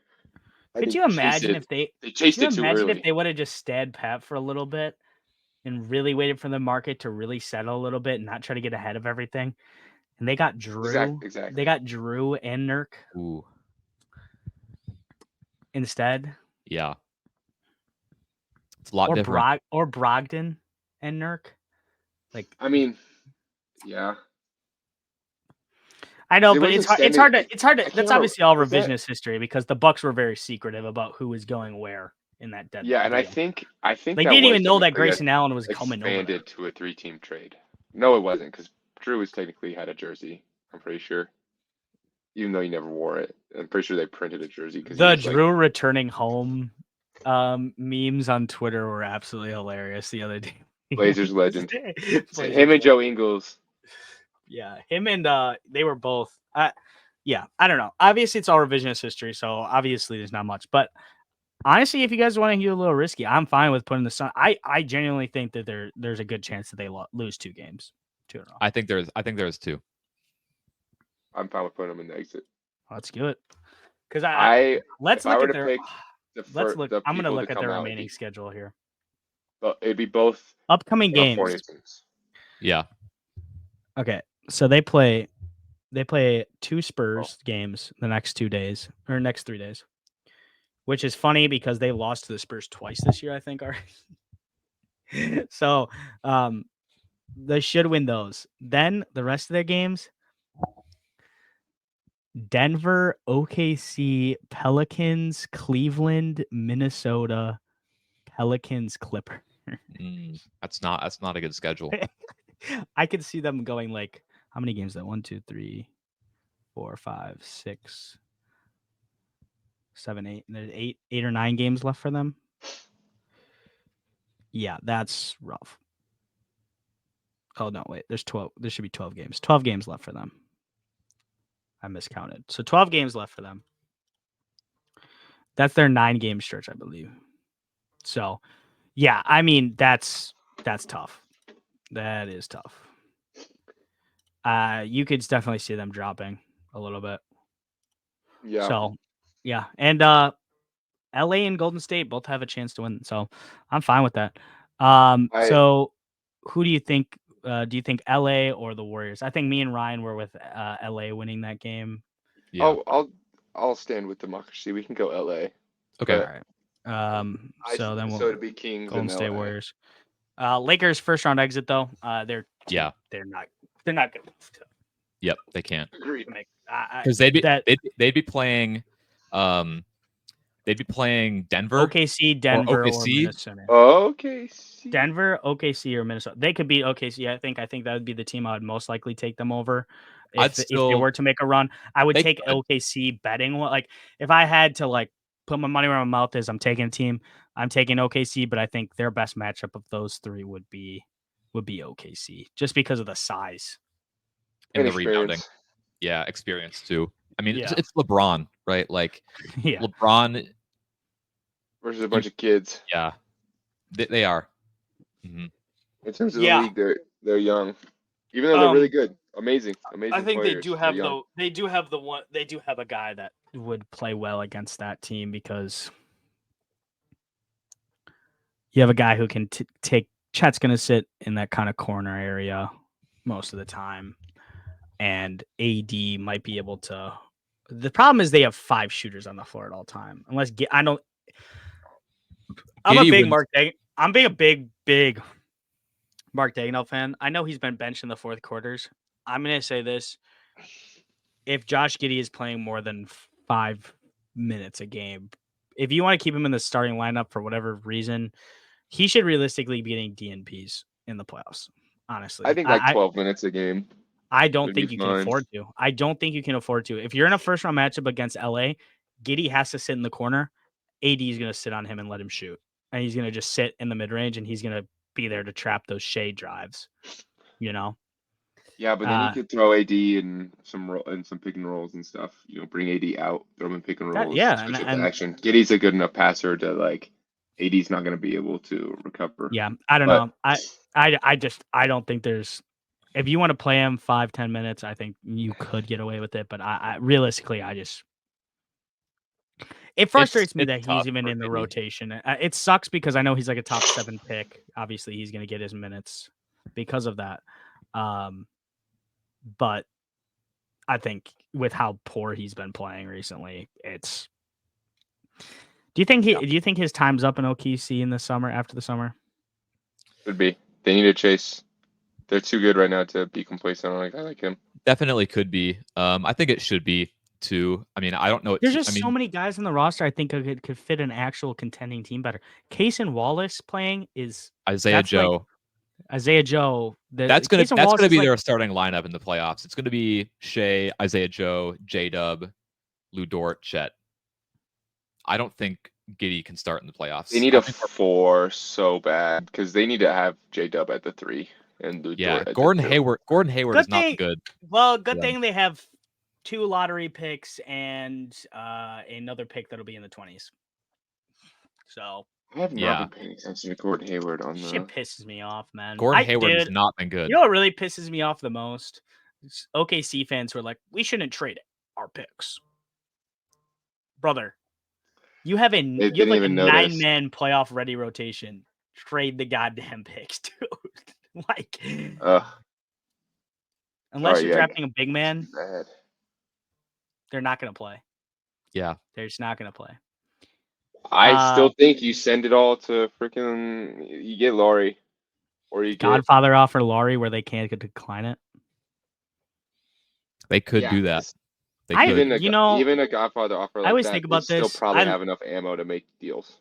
I could think, you imagine if they chased it too if early? they would have just stayed pat for a little bit and really waited for the market to really settle a little bit and not try to get ahead of everything? And they got Drew. Exactly. They got Drew and Nurk Ooh. instead. Yeah. It's a lot different. Or Brogdon and Nurk. Like, I mean, yeah. I know, They but would've it's hard extended- to. That's remember, obviously all was that- revisionist history because the Bucks were very secretive about who was going where in that deadline. Yeah, and I think they that didn't even was know that technically Grayson Allen was coming over. expanded to a 3-team trade. No, it wasn't, because Drew was technically had a jersey. I'm pretty sure, even though he never wore it. I'm pretty sure they printed a jersey. The Drew returning home memes on Twitter were absolutely hilarious the other day. Blazers legend. Him and Joe Ingles. Yeah, him and they were both. Yeah, I don't know. Obviously, it's all revisionist history, so obviously there's not much. But honestly, if you guys want to get a little risky, I'm fine with putting the Sun. I genuinely think that there's a good chance that they lose 2 games, 2 in a row. I think there's 2. I'm fine with putting him in the exit. Let's do it. Because let's if I look were at to their. pick Let's look. I'm going to look at their out, remaining schedule here. But it'd be both Upcoming California games. teams. Yeah. Okay, so they play 2 Spurs games the next 2 days or next 3 days, which is funny because they lost to the Spurs twice this year, I think already. So they should win those. Then the rest of their games: Denver, OKC, Pelicans, Cleveland, Minnesota, Pelicans, Clippers. That's not a good schedule. I could see them going like, how many games? That 1, 2, 3, 4, 5, 6, 7, 8. There's 8 or 9 games left for them. Yeah, that's rough. Oh no, wait. There's 12. There should be 12 games. 12 games left for them. I miscounted. So 12 games left for them. That's their 9-game stretch, I believe. So, yeah, I mean that's tough. That is tough. You could definitely see them dropping a little bit. Yeah. So, yeah, and LA and Golden State both have a chance to win. So, I'm fine with that. So, who do you think? Do you think LA or the Warriors? I think me and Ryan were with LA winning that game. Yeah. I'll stand with democracy. We can go LA. Okay. All right. So then we'll it'd be Kings Golden and State LA. Warriors. Lakers first round exit though. They're not good. Yep, they can't. Agreed. Because they'd be playing Denver. OKC, Denver, or OKC. Minnesota. Okay. Denver, OKC, or Minnesota. They could beat OKC. I think that would be the team I would most likely take them over. If they were to make a run, I would take OKC betting. Like if I had to like put my money where my mouth is, I'm taking a team. I'm taking OKC, but I think their best matchup of those 3 would be OKC just because of the size and the rebounding. Yeah, experience too. I mean, Yeah. it's LeBron, right? Like Yeah. LeBron versus a bunch of kids. Yeah, they are. Mhm. In terms of Yeah. the league, they're young, even though they're really good, amazing. I think players. they do have a guy that would play well against that team because you have a guy who can take. Chet's going to sit in that kind of corner area most of the time, and AD might be able to The problem is they have 5 shooters on the floor at all time. Unless I don't. I'm Giddey a big wins- Mark. I'm being a big Mark Daigneault fan. I know he's been benched in the fourth quarters. I'm gonna say this: if Josh Giddey is playing more than 5 minutes a game, if you want to keep him in the starting lineup for whatever reason, he should realistically be getting DNPs in the playoffs. Honestly, I think like 12 minutes a game. I don't would think be you can fine. afford to. I don't think you can afford to. If you're in a first round matchup against LA, Giddey has to sit in the corner. AD is going to sit on him and let him shoot. And he's going to just sit in the mid range and he's going to be there to trap those shade drives. You know? Yeah, but then you could throw AD in some pick and rolls and stuff. You know, bring AD out, throw him in pick and rolls. Yeah, switch up and the action. Giddey's a good enough passer to like AD's not going to be able to recover. yeah, I don't know. I don't think there's. If you want to play him 5-10 minutes, I think you could get away with it. But I realistically, it frustrates me it's that tough he's even for in the Giddey. rotation. It sucks because I know he's like a top 7 pick. Obviously, he's going to get his minutes because of that. But I think with how poor he's been playing recently, it's. Do you think his time's up in OKC in the summer after the summer? Could be. They need to chase. They're too good right now to be complacent on a guy like him. Definitely could be. I think it should be too. I mean, I don't know. There's just so many guys on the roster I think could fit an actual contending team better. Cason Wallace playing is Isaiah Joe. Isaiah Joe. That's gonna be their starting lineup in the playoffs. It's gonna be Shea, Isaiah Joe, J-Dub, Lou Dort, Chet. I don't think Giddey can start in the playoffs. They need a 4 so bad because they need to have J-Dub at the 3 and Lou Dort at Gordon the 2. Hayward. Gordon Hayward is not good. Well, good thing they have 2 lottery picks and another pick that'll be in the 20s. So I have not been paying attention to Gordon Hayward on the. Shit pisses me off, man. Gordon Hayward has not been good. You know what really pisses me off the most? It's OKC fans who are like, we shouldn't trade our picks. Brother, you have a 9-man playoff ready rotation. Trade the goddamn picks, dude. Like, unless you're drafting a big man, they're not going to play. Yeah. They're just not going to play. I still think you send it all to freaking. You get Laurie, or you Godfather offer Laurie where they can't decline it. They could do that. Even a Godfather offer. Like I always that, think about they this. Still probably have enough ammo to make deals.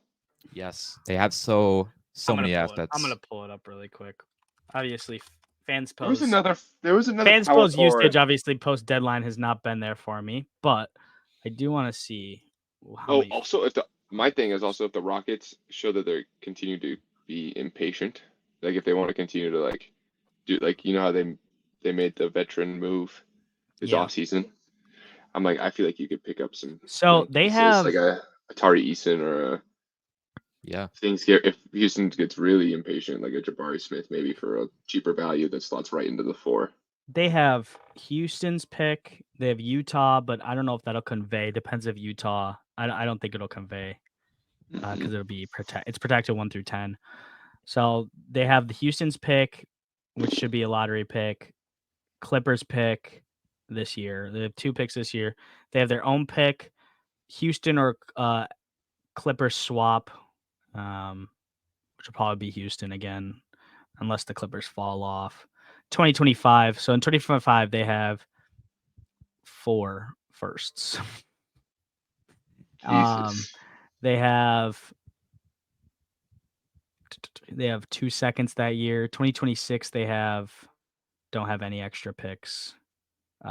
Yes, they have so many assets. I'm gonna pull it up really quick. Obviously, fans post. There was another. Fans post usage. Obviously, post deadline has not been there for me, but I do want to see. Also, my thing is also if the Rockets show that they continue to be impatient, like if they want to continue to do how they made the veteran move this off season. I'm like, I feel like you could pick up some. So they have like a Atari Eason or things here. If Houston gets really impatient, like a Jabari Smith, maybe for a cheaper value that slots right into the 4. They have Houston's pick. They have Utah, but I don't know if that'll convey. Depends if Utah. I don't think it'll convey because it'll be It's protected 1 through 10. So they have the Houston's pick, which should be a lottery pick. Clippers pick this year. They have 2 picks this year. They have their own pick, Houston or Clippers swap, which will probably be Houston again, unless the Clippers fall off. 2025. So in 2025, they have 4 firsts. They have 2 seconds that year. 2026, they don't have any extra picks,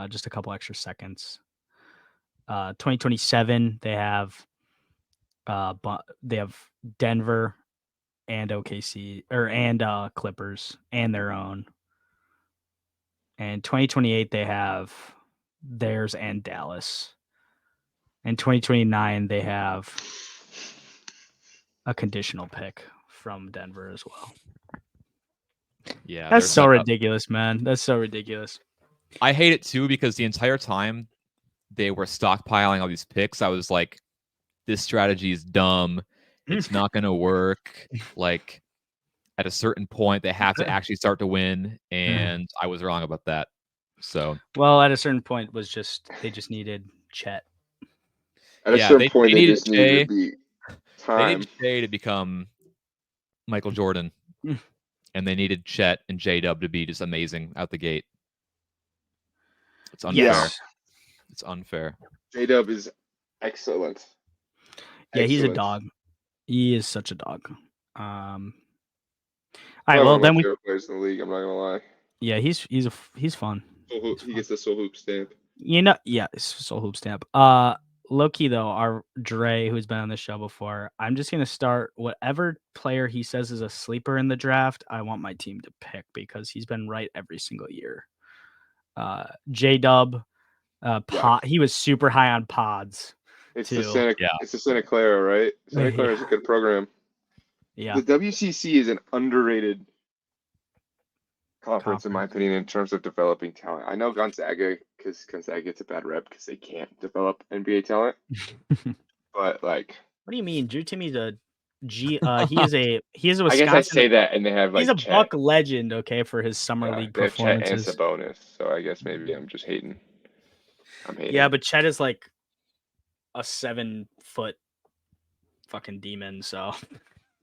just a couple extra seconds. 2027, they have Denver and OKC and Clippers and their own. And 2028, they have theirs and Dallas. And 2029, they have a conditional pick from Denver as well. Yeah. That's so ridiculous, man. That's so ridiculous. I hate it too because the entire time they were stockpiling all these picks, I was like, this strategy is dumb. It's not going to work. Like, at a certain point, they have to actually start to win, and I was wrong about that. So, well, at a certain point, they just needed Chet. At a Yeah, certain they point, they needed just need Shea. to be They time. needed Shea to become Michael Jordan, Mm. and they needed Chet and J-Dub to be just amazing out the gate. It's unfair. Yes. It's unfair. J-Dub is excellent. Yeah, he's a Excellent. dog. He is such a dog. All right, Probably well one of my then we. favorite players in the league. I'm not gonna lie. Yeah, he's fun. He fun. gets the Soul Hoop stamp. You know, yeah, it's Soul Hoop stamp. Low key though, our Dre, who's been on the show before, I'm just gonna start whatever player he says is a sleeper in the draft. I want my team to pick because he's been right every single year. J-Dub, he was super high on pods. It's too. It's the Santa Clara, right? Santa Clara is a Yeah. good program. Yeah, The WCC is an underrated conference, in my opinion, in terms of developing talent. I know Gonzaga, because Gonzaga gets a bad rep because they can't develop NBA talent. But like, what do you mean? Drew Timmy's a G. He is a Wisconsin. I guess I say that, and they have like he's a Chet. Buck legend, okay, for his summer league They have Chet and performances. Sabonis, so I guess maybe I'm just hating. I'm hating. Yeah, but Chet is like a 7-foot fucking demon. So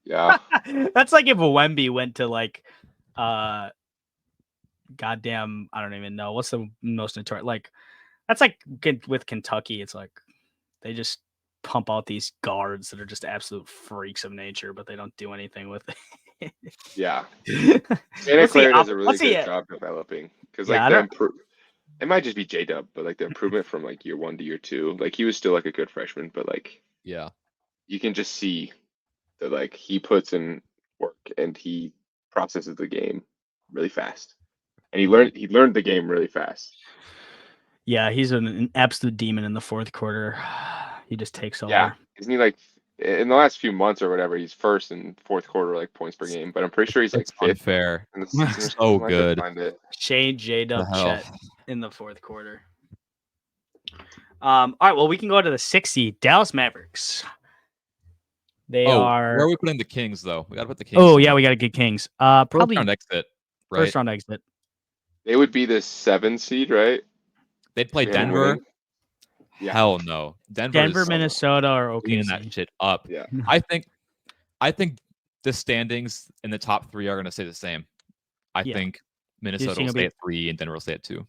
yeah, that's like if Wemby went to like, goddamn, I don't even know what's the most notorious. Like that's like with Kentucky. It's like they just pump out these guards that are just absolute freaks of nature, but they don't do anything with it. yeah. Santa Clara does a really good job developing because like it might just be J-Dub, but like the improvement from like year 1 to year 2, like he was still like a good freshman, but like yeah, you can just see that like he puts in work and he processes the game really fast, and he learned the game really fast. Yeah, he's an absolute demon in the fourth quarter. He just takes over. Yeah, isn't he like in the last few months or whatever? He's first in fourth quarter like points per game, but I'm pretty sure he's like fifth. Unfair. In the season. So good. Shane J-Dub Chet in the fourth quarter. All right, well we can go to the 6th seed, Dallas Mavericks. They are. Where are we putting the Kings though? We got to put the Kings. Oh yeah, we got to get Kings. Probably first round exit. Right? First round exit. They would be the 7th seed, right? They'd play Denver. Yeah. Hell no. Denver, Minnesota, or OKC. Cleaning that shit up. Yeah. I think the standings in the top 3 are going to stay the same. I think Minnesota will stay at 3 and Denver will stay at 2.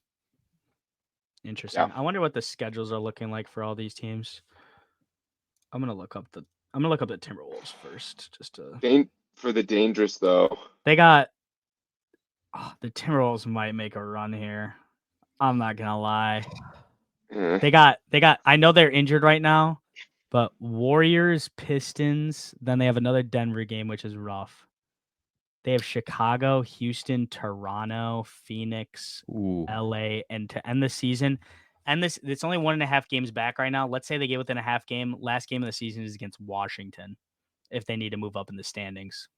Interesting. Yeah. I wonder what the schedules are looking like for all these teams. I'm gonna look up the Timberwolves first, just to. For the dangerous though. They got. The Timberwolves might make a run here. I'm not gonna lie. They got. I know they're injured right now, but Warriors, Pistons. Then they have another Denver game, which is rough. They have Chicago, Houston, Toronto, Phoenix, LA, and to end the season. And it's only 1.5 games back right now. Let's say they get within a half game. Last game of the season is against Washington, if they need to move up in the standings.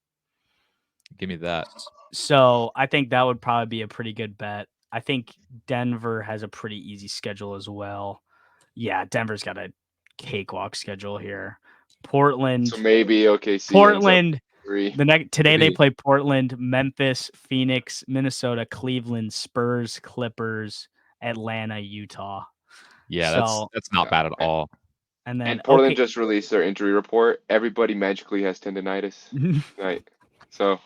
Give me that. So I think that would probably be a pretty good bet. I think Denver has a pretty easy schedule as well. Yeah, Denver's got a cakewalk schedule here. Portland. So maybe OKC. Portland. Today they play Portland, Memphis, Phoenix, Minnesota, Cleveland, Spurs, Clippers, Atlanta, Utah. Yeah, that's not bad at all. And Portland just released their injury report. Everybody magically has tendonitis tonight. So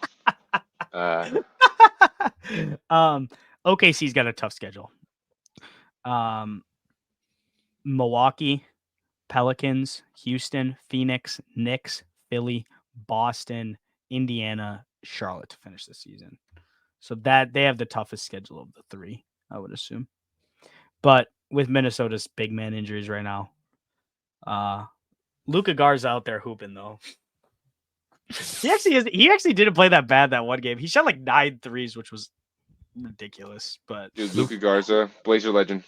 OKC's got a tough schedule. Milwaukee, Pelicans, Houston, Phoenix, Knicks, Philly, Boston, Indiana, Charlotte to finish the season. So that they have the toughest schedule of the 3, I would assume. But with Minnesota's big man injuries right now, Luka Garza out there hooping though. He actually didn't play that bad that one game. He shot like 9 threes, which was ridiculous. But dude, Luka Garza, Blazer legend.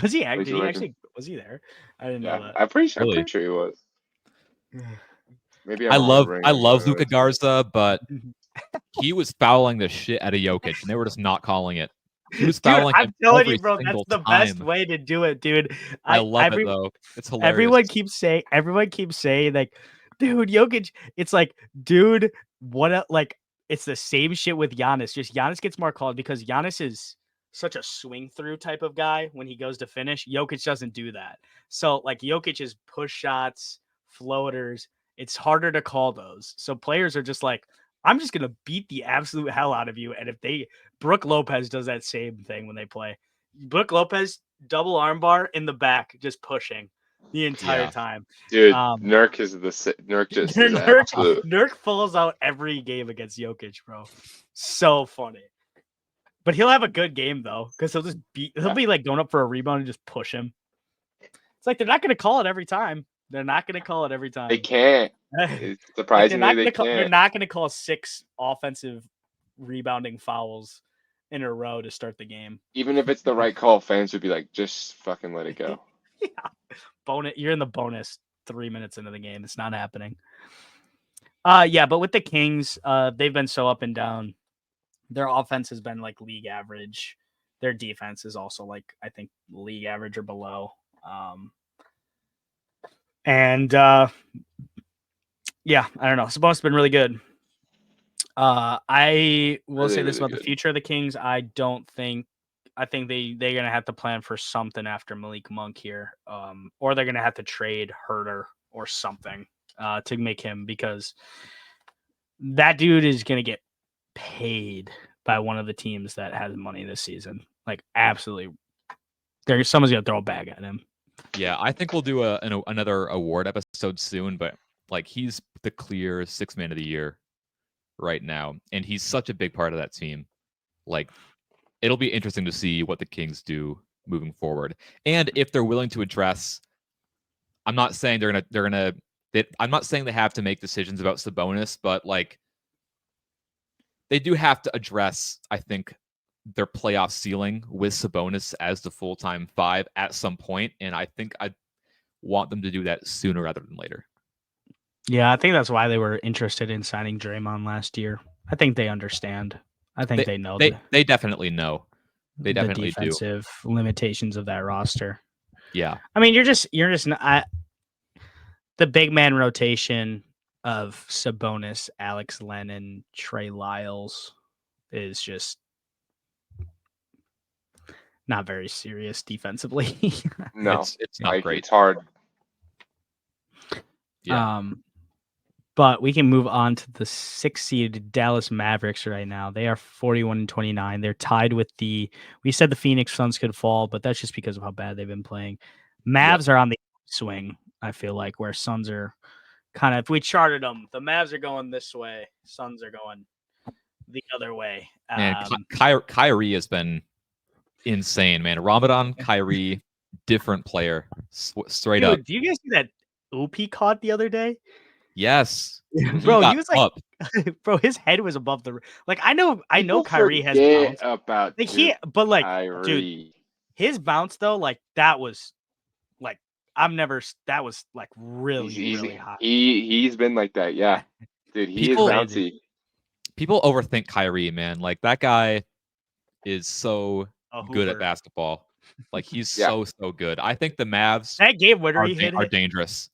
Was he actually was he there? I didn't know that. I'm pretty sure he was. Maybe I love Luka Garza, but he was fouling the shit out of Jokic, and they were just not calling it. He was fouling him. I'm telling you, bro, that's the best way to do it, dude. I love it though. It's hilarious. Everyone keeps saying like, dude, Jokic. It's like, dude, what? It's the same shit with Giannis. Just Giannis gets more called because Giannis is such a swing through type of guy when he goes to finish. Jokic doesn't do that. So like Jokic's push shots, floaters, it's harder to call those. So players are just like, I'm just gonna beat the absolute hell out of you. And if Brook Lopez does that same thing when they play. Brook Lopez double armbar in the back, just pushing the entire time. Dude, Nurk is Nurk just is absolute. Nurk falls out every game against Jokic, bro. So funny. But he'll have a good game though, because he'll be like going up for a rebound and just push him. It's like they're not gonna call it every time. They're not gonna call it every time. They can't. Surprisingly, they can't. They're not gonna call 6 offensive rebounding fouls in a row to start the game. Even if it's the right call, fans would be like, just fucking let it go. Yeah. You're in the bonus 3 minutes into the game. It's not happening. But with the Kings, they've been so up and down. Their offense has been like league average. Their defense is also like, I think, league average or below. I don't know. Sabonis has been really good. I will say this about the future of the Kings. I think they're gonna have to plan for something after Malik Monk here, or they're gonna have to trade Herter or something to make him, because that dude is gonna get paid by one of the teams that has money this season. Like absolutely, someone's gonna throw a bag at him. Yeah, I think we'll do another award episode soon, but like he's the clear 6th man of the year right now, and he's such a big part of that team. Like, it'll be interesting to see what the Kings do moving forward, and if they're willing to address. I'm not saying I'm not saying they have to make decisions about Sabonis, but like they do have to address, I think, their playoff ceiling with Sabonis as the full-time 5 at some point, and I think I want them to do that sooner rather than later. Yeah, I think that's why they were interested in signing Draymond last year. I think they understand. I think they know. They definitely know. They definitely the defensive limitations of that roster. Yeah. I mean, you're just not the big man rotation of Sabonis, Alex Lennon, Trey Lyles is just not very serious defensively. No, it's not great. It's hard. Yeah. But we can move on to the 6th seed Dallas Mavericks right now. They are 41-29. They're tied with we said the Phoenix Suns could fall, but that's just because of how bad they've been playing. Mavs are on the swing, I feel like, where Suns are kind of, if we charted them, the Mavs are going this way, Suns are going the other way. Man, Kyrie has been insane, man. Ramadan, Kyrie, different player, straight up. Do you guys see that oop he caught the other day? Yes, bro. He was like, bro, his head was above the. Like, I know Kyrie has bounce about like Kyrie. Dude, his bounce though, like that was like that was like really hot. He's been like that, yeah, dude. He is bouncy. People overthink Kyrie, man. Like that guy is so good at basketball. Like he's so good. I think the Mavs that game winner are dangerous.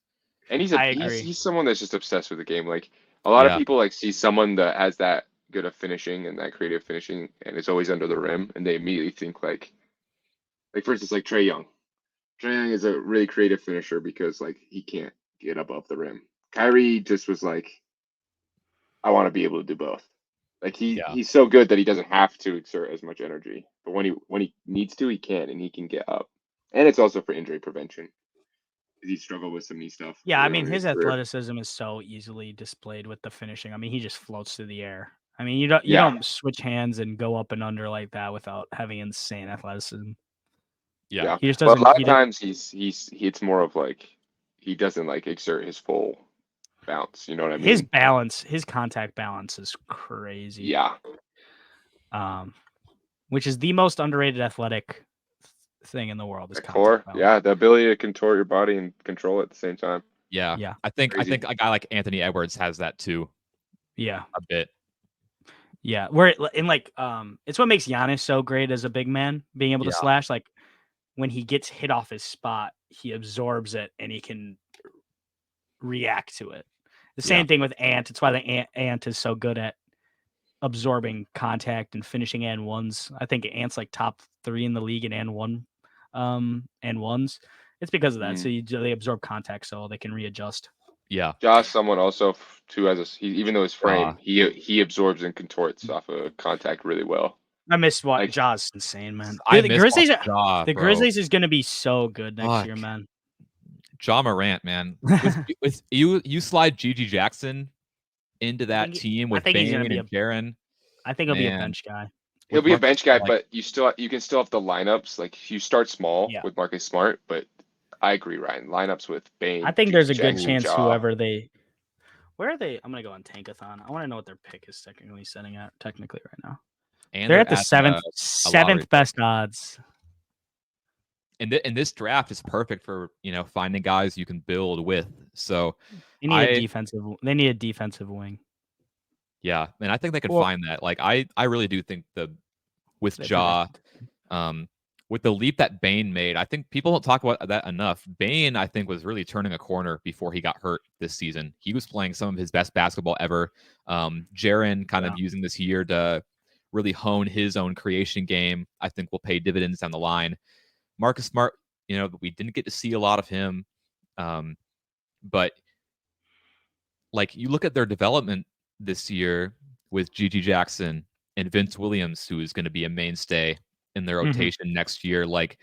And he's someone that's just obsessed with the game. Like a lot of people like see someone that has that good of finishing and that creative finishing and is always under the rim, and they immediately think like for instance, like Trae Young. Trae Young is a really creative finisher because like he can't get above the rim. Kyrie just was like, I want to be able to do both. Like he's so good that he doesn't have to exert as much energy, but when he needs to, he can, and he can get up. And it's also for injury prevention. He struggled with some knee stuff. Yeah, I mean, his athleticism is so easily displayed with the finishing. I mean, he just floats through the air. I mean, you don't switch hands and go up and under like that without having insane athleticism. Yeah, he just doesn't. But a lot of times it's more of like he doesn't like exert his full bounce. You know what I mean? His contact balance is crazy. Yeah. Which is the most underrated athletic thing in the world is core. Yeah, the ability to contort your body and control it at the same time. Yeah. I think a guy like Anthony Edwards has that too. Yeah. A bit. Yeah. It's what makes Giannis so great as a big man, being able to slash. Like when he gets hit off his spot, he absorbs it and he can react to it. The same thing with Ant. It's why the Ant is so good at absorbing contact and finishing and ones. I think Ant's like top 3 in the league in and one, and ones. It's because of that. So they absorb contact, so they can readjust. Yeah. Josh, someone also too has even though his frame, Ja. he absorbs and contorts off of contact really well. I missed what Like- Ja's insane, man. I The miss Grizzlies, Ja, the bro. Grizzlies is gonna be so good next year, Fuck. man. Ja Morant, man. With you slide GG Jackson into that team with think he's gonna Bane be and Jaren. I think he'll be a Man. bench guy. He'll with be a Marcus bench guy, Smart, but you can still have the lineups. Like you start small Yeah. with Marcus Smart, but I agree, Ryan. Lineups with Bane. I think there's a good Jackson, chance Ja. whoever they. Where are they? I'm gonna go on Tankathon. I want to know what their pick is technically setting at technically right now. and They're at the adding seventh best odds. And this draft is perfect for finding guys you can build with. So They need a defensive. They need a defensive wing. Yeah, and I think they can Well- find that. Like I really do think with They Ja, with the leap that Bane made, I think people don't talk about that enough. Bane, I think, was really turning a corner before he got hurt this season. He was playing some of his best basketball ever. Jaren kind of using this year to really hone his own creation game, I think will pay dividends down the line. Marcus Smart, we didn't get to see a lot of him. But like you look at their development this year with GG Jackson and Vince Williams, who is going to be a mainstay in their rotation next year. Like,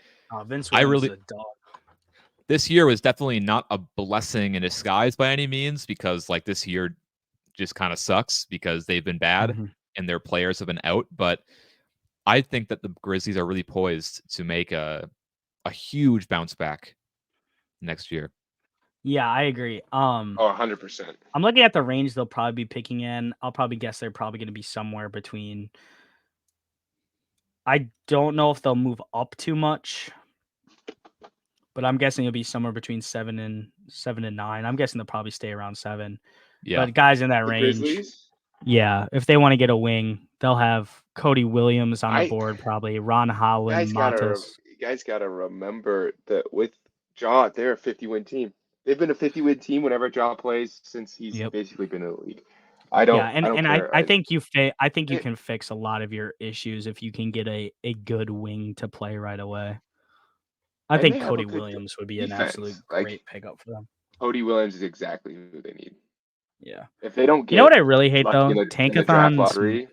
Vince Williams is a dog. This year was definitely not a blessing in disguise by any means, because like this year just kind of sucks because they've been bad and their players have been out. But I think that the Grizzlies are really poised to make a huge bounce back next year. Yeah, I agree. 100%. I'm looking at the range they'll probably be picking in. I'll probably guess they're probably going to be somewhere between. I don't know if they'll move up too much, but I'm guessing it'll be somewhere between 7 and 9. I'm guessing they'll probably stay around 7. Yeah, but guys in that The range, Grizzlies? yeah, if they want to get a wing, they'll have Cody Williams on the board, probably Ron Holland, Montes. You guys gotta remember that with Ja, they're a 50-win team. They've been a 50-win team whenever Ja plays since he's basically been in the league. I don't care. I think you can fix a lot of your issues if you can get a good wing to play right away. I think Cody Williams would be an absolute great pickup for them. Cody Williams is exactly who they need. Yeah. If they don't get, you know what I really hate lucky though, in the draft Tankathons. lottery.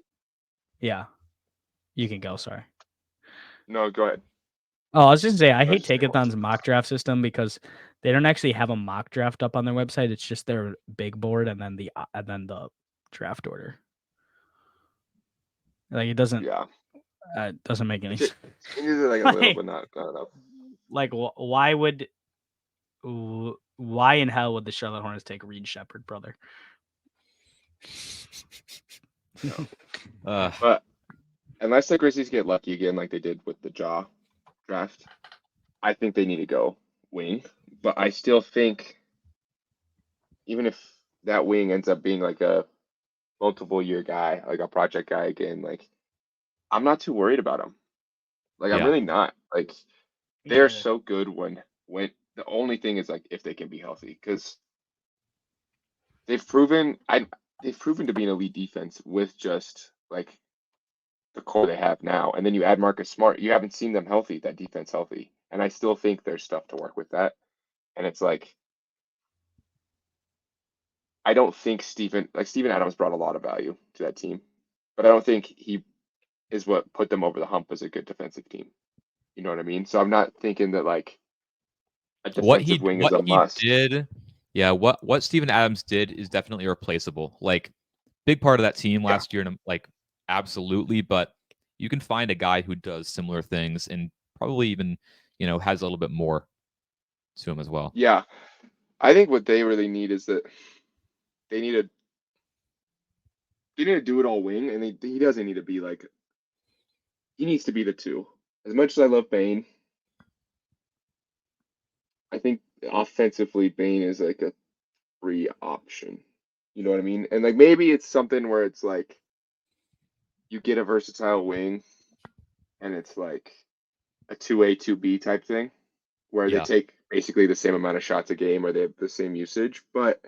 Yeah, you can go. Sorry. No, go ahead. Oh, I was just gonna say I hate just saying Tankathon's mock draft system because they don't actually have a mock draft up on their website. It's just their big board and then the draft order. Like it doesn't. Yeah. It doesn't make any sense. It's like a little, but not enough. Like, why in hell would the Charlotte Hornets take Reed Shepherd, brother? But unless the Grizzlies get lucky again, like they did with the Ja draft, I think they need to go wing. But I still think, even if that wing ends up being like a multiple year guy, like a project guy again, like I'm not too worried about him. Like I'm really not. Like they're so good when the only thing is like if they can be healthy, because they've proven to be an elite defense with just like the core they have now. And then you add Marcus Smart, you haven't seen them healthy, that defense healthy. And I still think there's stuff to work with that. And it's like, I don't think Steven Adams brought a lot of value to that team, but I don't think he is what put them over the hump as a good defensive team. You know what I mean? So I'm not thinking that like a defensive wing is a must. What Steven Adams did is definitely replaceable. Like big part of that team last year, and like absolutely, but you can find a guy who does similar things and probably even has a little bit more to him as well. Yeah, I think what they really need is that they need to do it all wing, and he doesn't need to be like, he needs to be the 2. As much as I love Bane, I think offensively Bane is like a 3 option. You know what I mean? And like maybe it's something where it's like you get a versatile wing and it's like a 2A, 2B type thing where they take basically the same amount of shots a game or they have the same usage. But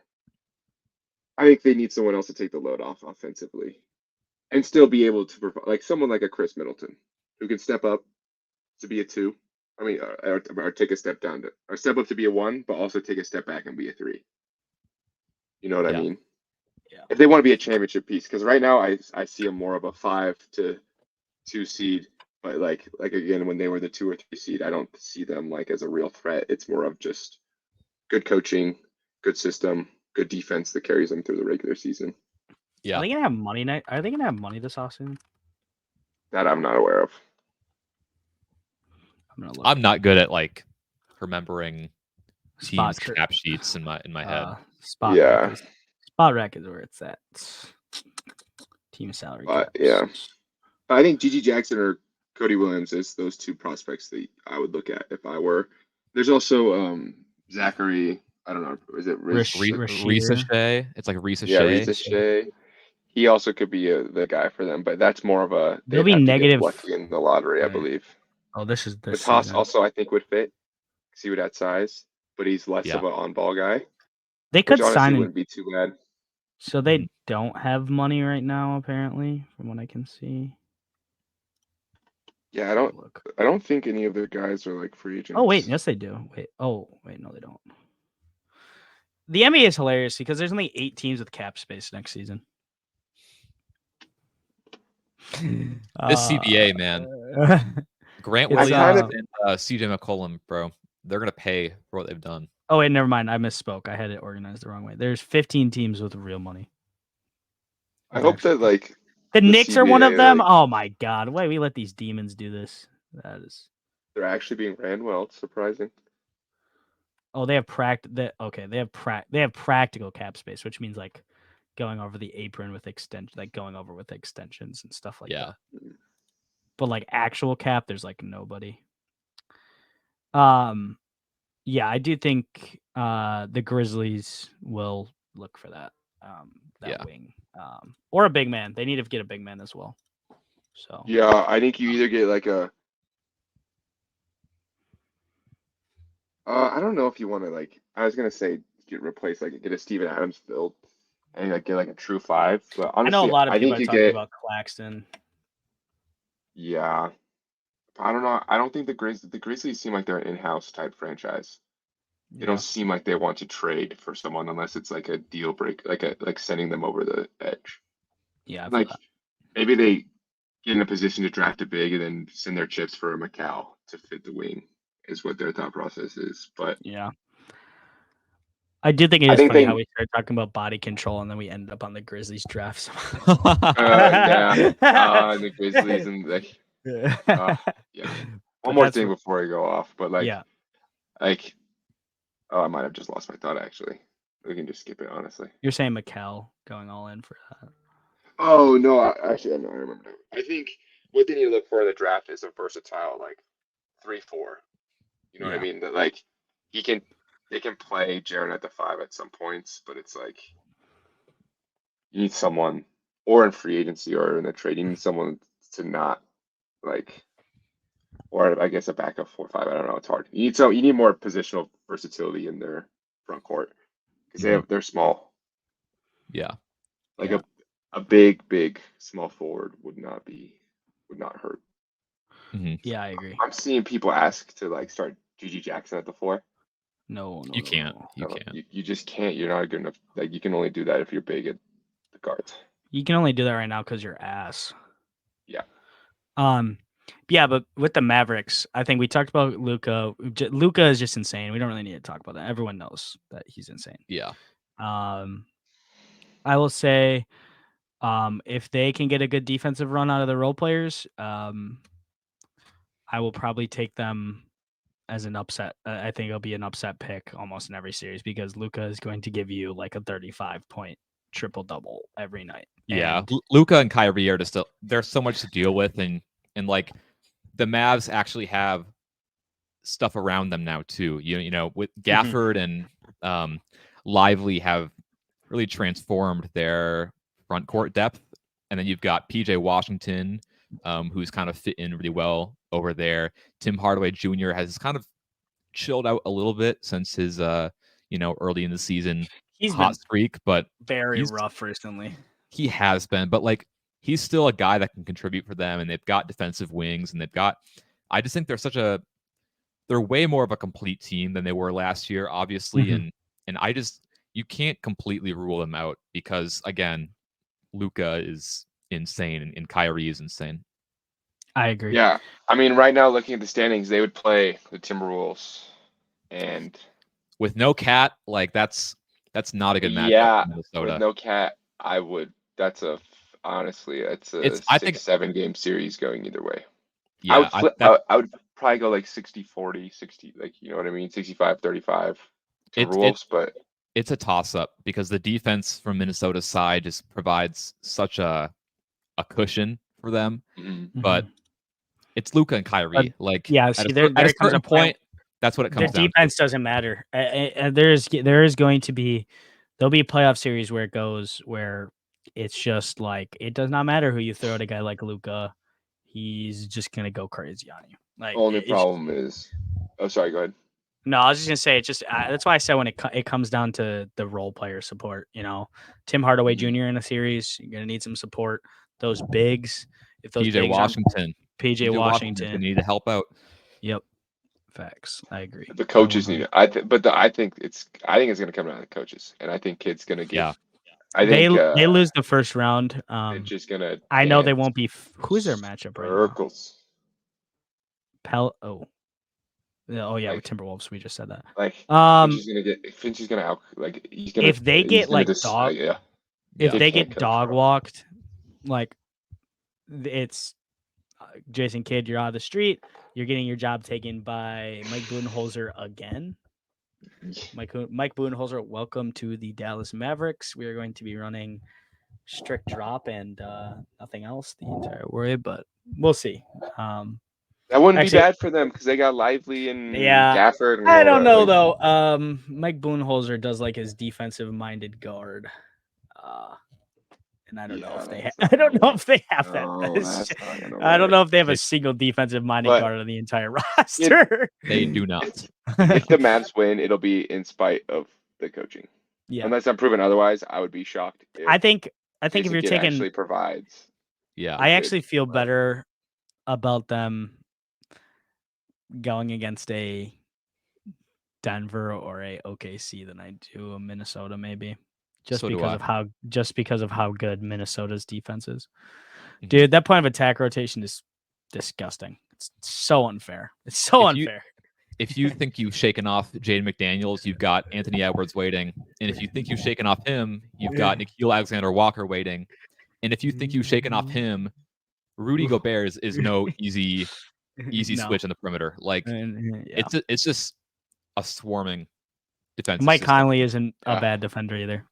I think they need someone else to take the load off offensively. and still be able to provide, like someone like a Chris Middleton, who can step up to be a 2. I mean, or take a step down to, or step up to be a 1, but also take a step back and be a 3. You know what I Yeah. mean? Yeah. If they want to be a championship piece, because right now I see them more of a 5 to 2 seed, but like again, when they were the 2 or 3 seed, I don't see them like as a real threat. It's more of just good coaching, good system, good defense that carries them through the regular season. Yeah. Are they gonna have money night? Are they gonna have money this offseason? That I'm not aware of. I'm not good at like remembering Spot teams cap sheets in my head. Spot Yeah. Rack is where it's at. Team salary But caps. yeah, I think GG Jackson or Cody Williams is those 2 prospects that I would look at if I were. There's also Zachary. I don't know. Is it Risa Shea? It's like Risa Yeah, Shea. Risa Shea. He also could be the guy for them, but that's more of a They'll they'd be have to get negative. lucky in the lottery, I Right. believe. Oh, this is this. Matas season. also I think would fit because he would add size, but he's less Yeah. of an on-ball guy, They which could honestly sign. wouldn't be too bad. So they don't have money right now, apparently, from what I can see. Yeah, Look. I don't think any of the guys are like free agents. Oh wait, yes they do. Wait, no, they don't. The NBA is hilarious because there's only 8 teams with cap space next season. This CBA, man. Grant It's, Williams and CJ McCollum, bro. They're gonna pay for what they've done. Oh wait, never mind. I misspoke. I had it organized the wrong way. There's 15 teams with real money. I hope that like The Knicks are one of CBA, them. like, Oh my god! Why we let these demons do this? That is. they're actually being ran well. It's surprising. Oh, they have They have practical cap space, which means like going over the apron with extensions and stuff like that. But like actual cap, there's like nobody. Yeah, I do think the Grizzlies will look for that wing. Or a big man. They need to get a big man as well. So yeah, I think you either get like a I don't know if you want to like I was gonna say get a Steven Adams build and like get like a true 5, but honestly, I know a lot of people think are you talking get about Claxton. Yeah. I don't know. I don't think the Grizzlies seem like they're an in-house type franchise. They don't seem like they want to trade for someone unless it's like a deal break, like sending them over the edge. Yeah, Like maybe they get in a position to draft a big and then send their chips for a Macau to fit the wing is what their thought process is. But yeah. I do think it's funny how we started talking about body control and then we ended up on the Grizzlies draft. The Grizzlies and yeah. One more thing before I go off, but I might have just lost my thought actually. We can just skip it, honestly. You're saying Macau going all in for that? Oh no, I remember. I think what they need to look for in the draft is a versatile like 3-4. You know what I mean? That like they can play Jaren at the 5 at some points, but it's like you need someone, or in free agency or in a trade, you need someone to not like, or I guess a backup 4-5. I don't know. It's hard. You need more positional versatility in their front court because they're small. Yeah, like a big small forward would not hurt. Mm-hmm. Yeah, I agree. I'm seeing people ask to like start GG Jackson at the 4. No, you can't. You can't. You just can't. You're not good enough. Like you can only do that if you're big at the guards. You can only do that right now because you're ass. Yeah. Yeah, but with the Mavericks, I think we talked about Luka. Luka is just insane. We don't really need to talk about that. Everyone knows that he's insane. Yeah. I will say, if they can get a good defensive run out of the role players, I will probably take them as an upset. I think it'll be an upset pick almost in every series because Luka is going to give you like a 35-point triple-double every night. Yeah, Luka and Kyrie are just there's so much to deal with, and like the Mavs actually have stuff around them now too. You know, with Gafford and Lively have really transformed their front court depth, and then you've got PJ Washington, who's kind of fit in really well over there. Tim Hardaway Jr. has kind of chilled out a little bit since his early in the season he's hot streak, but very rough recently. He has been, but like he's still a guy that can contribute for them, and they've got defensive wings, and I just think they're way more of a complete team than they were last year, obviously, Mhm. and you can't completely rule them out because again, Luka is insane and Kyrie is insane. I agree. Yeah, I mean, right now looking at the standings, they would play the Timberwolves, and With no Cat, like that's not a good matchup yeah, for Minnesota. with no Cat, I would. Honestly, that's a It's I think 6-7 game series going either way. yeah, I would probably go like 60-40, 60, like, you know what I mean? 65-35 Timberwolves, but it's a toss up because the defense from Minnesota's side just provides such a cushion for them. But it's Luka and Kyrie. Like yeah, at see, a there comes certain a point. that's what it Their comes down defense to. doesn't matter. There is going to be there'll be a playoff series where it goes where it's just like it does not matter who you throw at a guy like Luka. He's just gonna go crazy on you. Like only problem is, oh, sorry, go ahead. no, I was just gonna say it. Just that's why I said when it comes down to the role player support. You know, Tim Hardaway Jr. in a series, you're gonna need some support. Those bigs, if those PJ bigs Washington, PJ Washington, they need to help out. Yep, facts. I agree. The coaches need it. I think it's going to come down to the coaches, and I think Kid's going to give. Yeah. I think they lose the first round. they're just gonna. I know they won't be. Who's their matchup right now? Circles. Oh yeah, with Like- Timberwolves. We just said that. Like Finch is gonna out, like he's gonna. If they he's get, gonna like, just- dog- yeah. If They they can't get coach, dog bro. walked, like it's Jason Kidd, you're out of the street. You're getting your job taken by Mike Budenholzer again. Mike Budenholzer, welcome to the Dallas Mavericks. We are going to be running strict drop and nothing else the entire way, but we'll see. That wouldn't Actually- be bad for them because they got Lively and Yeah, Gafford. And I all don't that, know like- though. Mike Budenholzer does like his defensive-minded guard, and I don't know if they. I don't know if they have that. No, that's not gonna I don't work. know if they have a They- single defensive-minded But- guard on the entire roster. They do not. If the Mavs win, it'll be in spite of the coaching. Yeah, Unless I'm proven otherwise, I would be shocked. If I think if Jason you're Kidd taking, actually provides. Yeah. I actually feel but- better about them going against a Denver or a OKC than I do a Minnesota, maybe. Just So do because I. of how good Minnesota's defense is. Mhm. Dude, that point of attack rotation is disgusting. It's so unfair. It's so If you- unfair. If you think you've shaken off Jaden McDaniels, you've got Anthony Edwards waiting. And if you think you've shaken off him, you've got Nikhil Alexander-Walker waiting. And if you think you've shaken off him, Rudy Gobert is no easy No. switch on the perimeter. Like Yeah. it's just a swarming defense. Mike Conley isn't a Yeah. bad defender either.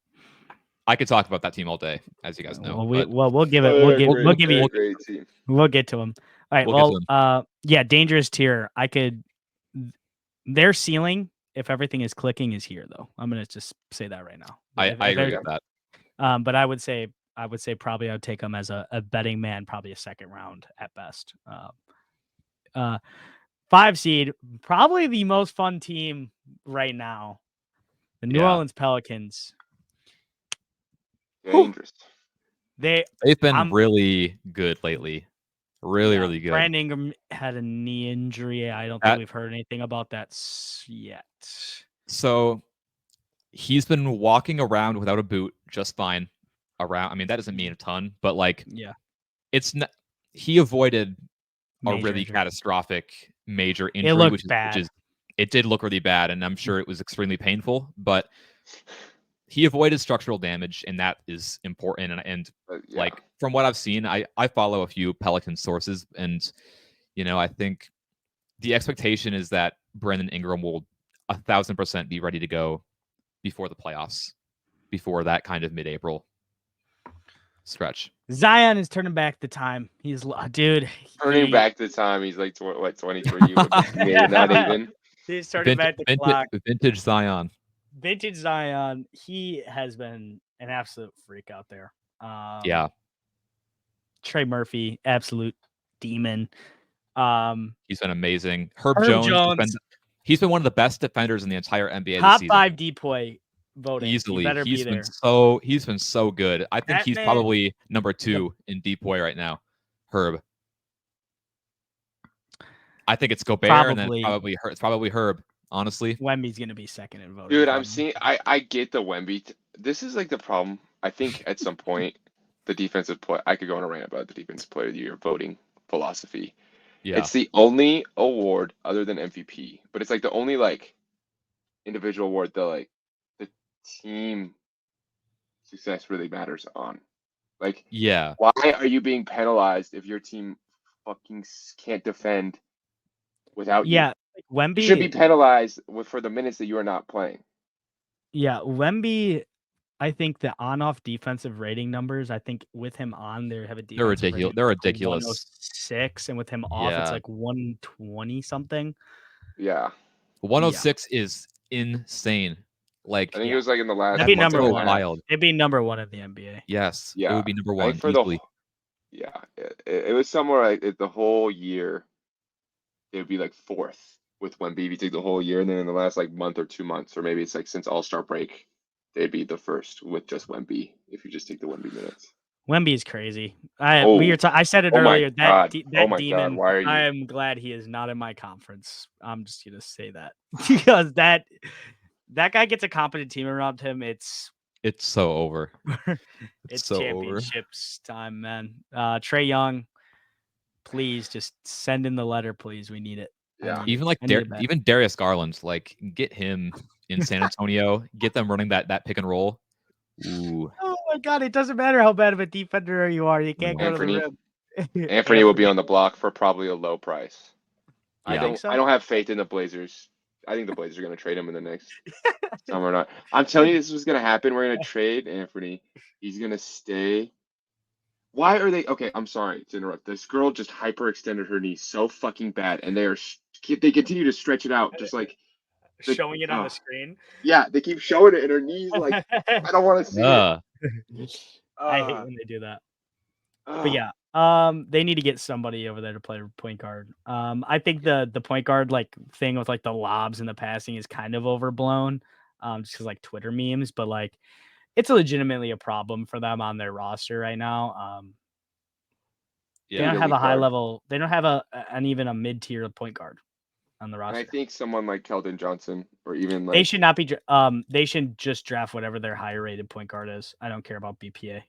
I could talk about that team all day, as you guys know. We'll give it. They're a We'll give you. great team. We'll get to him. All right. We'll get to Yeah, dangerous tier. Their ceiling, if everything is clicking, is here though. I'm gonna just say that right now. I If agree they're- with that. But I would say probably I would take them as a betting man, probably a second round at best. 5 seed, probably the most fun team right now. The New Yeah. Orleans Pelicans. Dangerous. They've been really good lately. Really good. Brandon Ingram had a knee injury. I don't think we've heard anything about that yet. So he's been walking around without a boot just fine around. I mean, that doesn't mean a ton, but like Yeah. it's not, he avoided a Major really injury. catastrophic major injury, looked which bad. is it did look really bad, and I'm sure it was extremely painful, but he avoided structural damage, and that is important. And But yeah. like from what I've seen, I follow a few Pelican sources, and I think the expectation is that Brandon Ingram will 1,000% be ready to go before the playoffs, before that kind of mid-April stretch. Zion is turning back the time. He's dude. turning back the time, he's like 23. Maybe not even. He's turning back the clock. Vintage Zion. Vintage Zion. He has been an absolute freak out there. Yeah, Trey Murphy, absolute demon. he's been amazing. Herb Herb Jones. Jones. He's been one of the best defenders in the entire NBA Top this season. 5 depoy voting. Easily. You better be there. He's been so good. I think That he's man- probably number 2 in DPOY right now. Herb. I think it's Gobert and then it's probably Herb, honestly. Wemby's gonna be second in voting. Dude, probably. I'm seeing. I get the Wemby. This is like the problem. I think at some point, the defensive play. I could go on a rant about the defensive player of the year voting philosophy. Yeah. It's the only award other than MVP, but it's like the only like individual award that like the team success really matters on. Like, Yeah. why are you being penalized if your team fucking can't defend without you? Yeah, Wemby You should be penalized for the minutes that you are not playing. Yeah, Wemby. I think the on-off defensive rating numbers. I think with him on, they have a defensive They're ridiculous. rating They're of ridiculous. 106, and with him off, it's Yeah. like 120 something. Yeah. 106 is insane. Like, I think it was like in the last. That'd be month number and a one. half. wild. It'd be number one in the NBA. Yes. Yeah. It would be number I 1 think for easily. it was somewhere like the whole year. It would be like 4th with Wemby if you take the whole year, and then in the last like month or 2 months, or maybe it's like since All-Star break, they'd be the 1st with just Wemby if you just take the Wemby minutes. Wemby is crazy. Oh. I said it Oh my earlier. God. That Oh my God, demon. why are you- I am glad he is not in my conference. I'm just gonna say that because that guy gets a competent team around him. It's so over. it's so over. championships time, man. Trey Young, please just send in the letter, please. We need it. Yeah. Even like even Darius Garland, like get him in San Antonio, get them running that pick and roll. Ooh. Oh my God! It doesn't matter how bad of a defender you are. You can't go to the rim. Anthony will be on the block for probably a low price. Yeah. I don't have faith in the Blazers. I think the Blazers are going to trade him in the next summer. Not. I'm telling you, this is going to happen. We're going to trade Anthony. He's going to stay. Why are they? Okay, I'm sorry to interrupt. This girl just hyperextended her knee so fucking bad, and they continue to stretch it out, just like showing it on the screen. Yeah, they keep showing it, and her knees like I don't want to see it. I hate when they do that. But yeah, they need to get somebody over there to play point guard. I think the point guard like thing with like the lobs and the passing is kind of overblown, just because like Twitter memes. But like, it's legitimately a problem for them on their roster right now. They don't have a high level. They don't have even a mid tier point guard on the roster. And I think someone like Keldon Johnson, or even like they should not be. They should just draft whatever their higher rated point guard is. I don't care about BPA.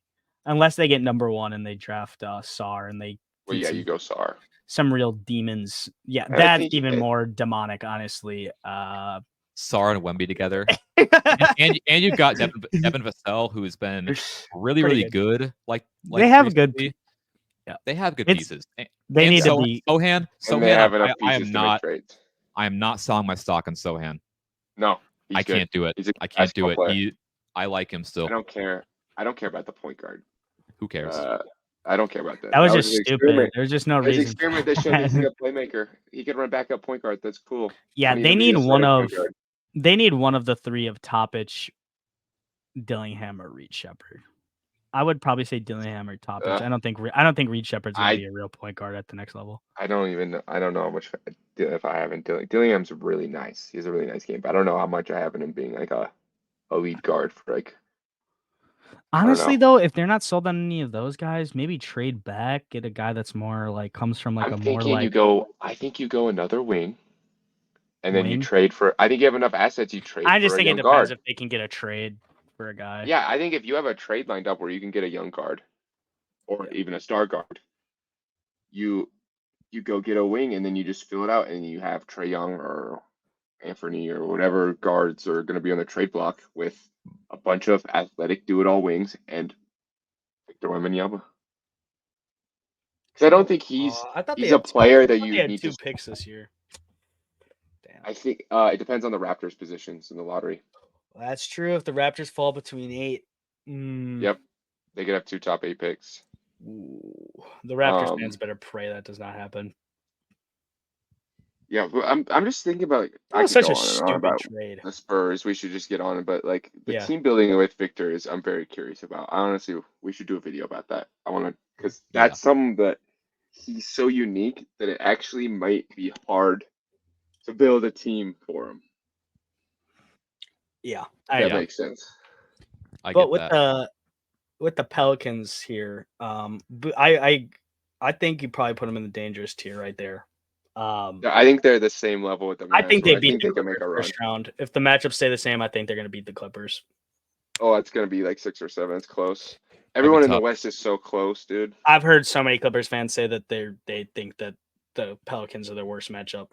Unless they get number 1 and they draft Sar and they. Well, yeah, you go Sar. Some real demons. Yeah, And that's even more demonic, honestly. Sar and Wemby together, and you've got Devin Vassell, who has been really good. Like they have recently. good. Yeah, they have good pieces. They need to be Sohan. They have enough pieces to make trades. I am not selling my stock on Sohan. No, I can't do it. I can't do it. I like him still. I don't care. I don't care about the point guard. Who cares? I don't care about that. That was just stupid. There's just no reason. An experiment that showed he's a playmaker. He can run backup point guard. That's cool. Yeah, they need one of the 3 of Toppich, Dillingham, or Reed Shepherd. I would probably say Dillingham or Toppich. I don't think Reed Shepherd's gonna be a real point guard at the next level. I don't know how much if I have in Dillingham's really nice. He has a really nice game, but I don't know how much I have in him being like a lead guard for like. Honestly, though, if they're not sold on any of those guys, maybe trade back, get a guy that's more like comes from like I think you go another wing, and then you trade for. I think you have enough assets. You trade. I just think it depends if they can get a trade for a guy. Yeah, I think if you have a trade lined up where you can get a young guard, or even a star guard, you go get a wing, and then you just fill it out, and you have Trae Young or Anthony or whatever guards are going to be on the trade block with a bunch of athletic do-it-all wings and Victor Wembanyama. Because I don't think he's a player that you need 2 picks this year. Damn. I think it depends on the Raptors' positions in the lottery. Well, that's true. If the Raptors fall between 8, yep, they could have 2 top 8 picks. Ooh. The Raptors fans better pray that does not happen. Yeah, I'm just thinking about. That was such a stupid trade. The Spurs, we should just get on it, but like the team building with Victor is, I'm very curious about. Honestly, we should do a video about that. I want to, because that's something that he's so unique that it actually might be hard to build a team for him. Yeah, That makes sense. I but get with that. the Pelicans here, I think you probably put them in the dangerous tier right there. Yeah, I think they're the same level with the I Mavs. think Where they I beat think the they can make Clippers a run. first round. If the matchups stay the same, I think they're going to beat the Clippers. Oh, it's gonna be like 6 or 7. It's close. be Everyone in the tough. West is so close, dude. I've heard so many Clippers fans say that they think that the Pelicans are their worst matchup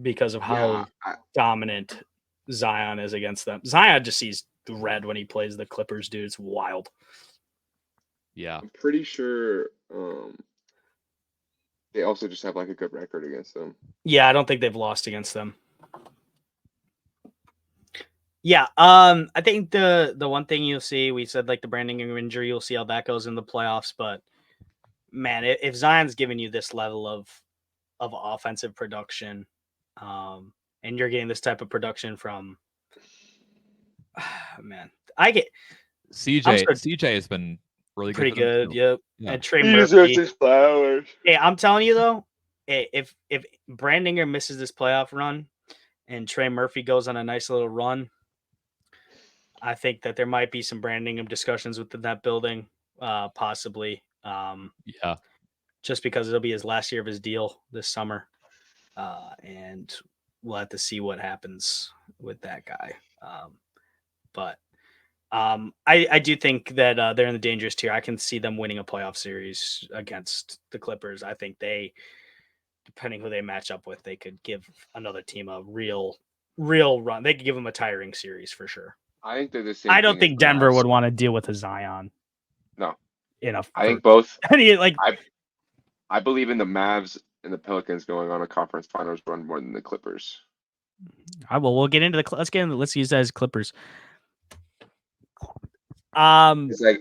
because of how dominant Zion is against them. Zion just sees red when he plays the Clippers, dude. It's wild. Yeah. I'm pretty sure they also just have like a good record against them. Yeah, I don't think they've lost against them. Yeah, I think the one thing you'll see, we said like the Brandon Ingram injury, you'll see how that goes in the playoffs. But man, if Zion's giving you this level of offensive production, and you're getting this type of production from, man, I get CJ has been really pretty good. good. Yep. Yeah. And Trey He Murphy. deserves his flowers. Hey, I'm telling you though, if Brandon Ingram misses this playoff run and Trey Murphy goes on a nice little run, I think that there might be some Brandon Ingram discussions within that building, possibly. Yeah. Just because it'll be his last year of his deal this summer, and we'll have to see what happens with that guy. But I do think that they're in the dangerous tier. I can see them winning a playoff series against the Clippers. I think they, depending who they match up with, they could give another team a real run. They could give them a tiring series for sure. I think they're the same. I don't thing as think the Denver Mavs. would want to deal with a Zion. No, Enough. I think both. Like I believe in the Mavs and the Pelicans going on a conference finals run more than the Clippers. we'll get into let's use that as Clippers. It's like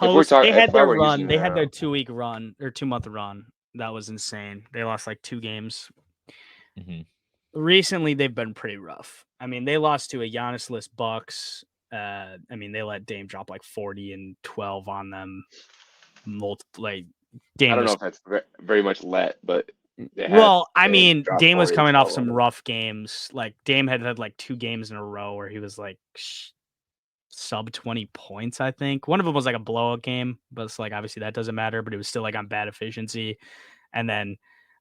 if we're talking, they had if I their were run. using They had their 2-week run or 2-month run. That was insane. They lost like 2 games. Mm-hmm. Recently, they've been pretty rough. I mean, they lost to a Giannis-less Bucks. I mean, they let Dame drop like 40 and 12 on them. Dame I don't know if that's very much let, but I mean, Dame was 40 coming and off 12 some on rough games. Like Dame had like 2 games in a row where he was like sub 20 points, I think. One of them was like a blowout game, but it's like obviously that doesn't matter, but it was still like on bad efficiency. And then,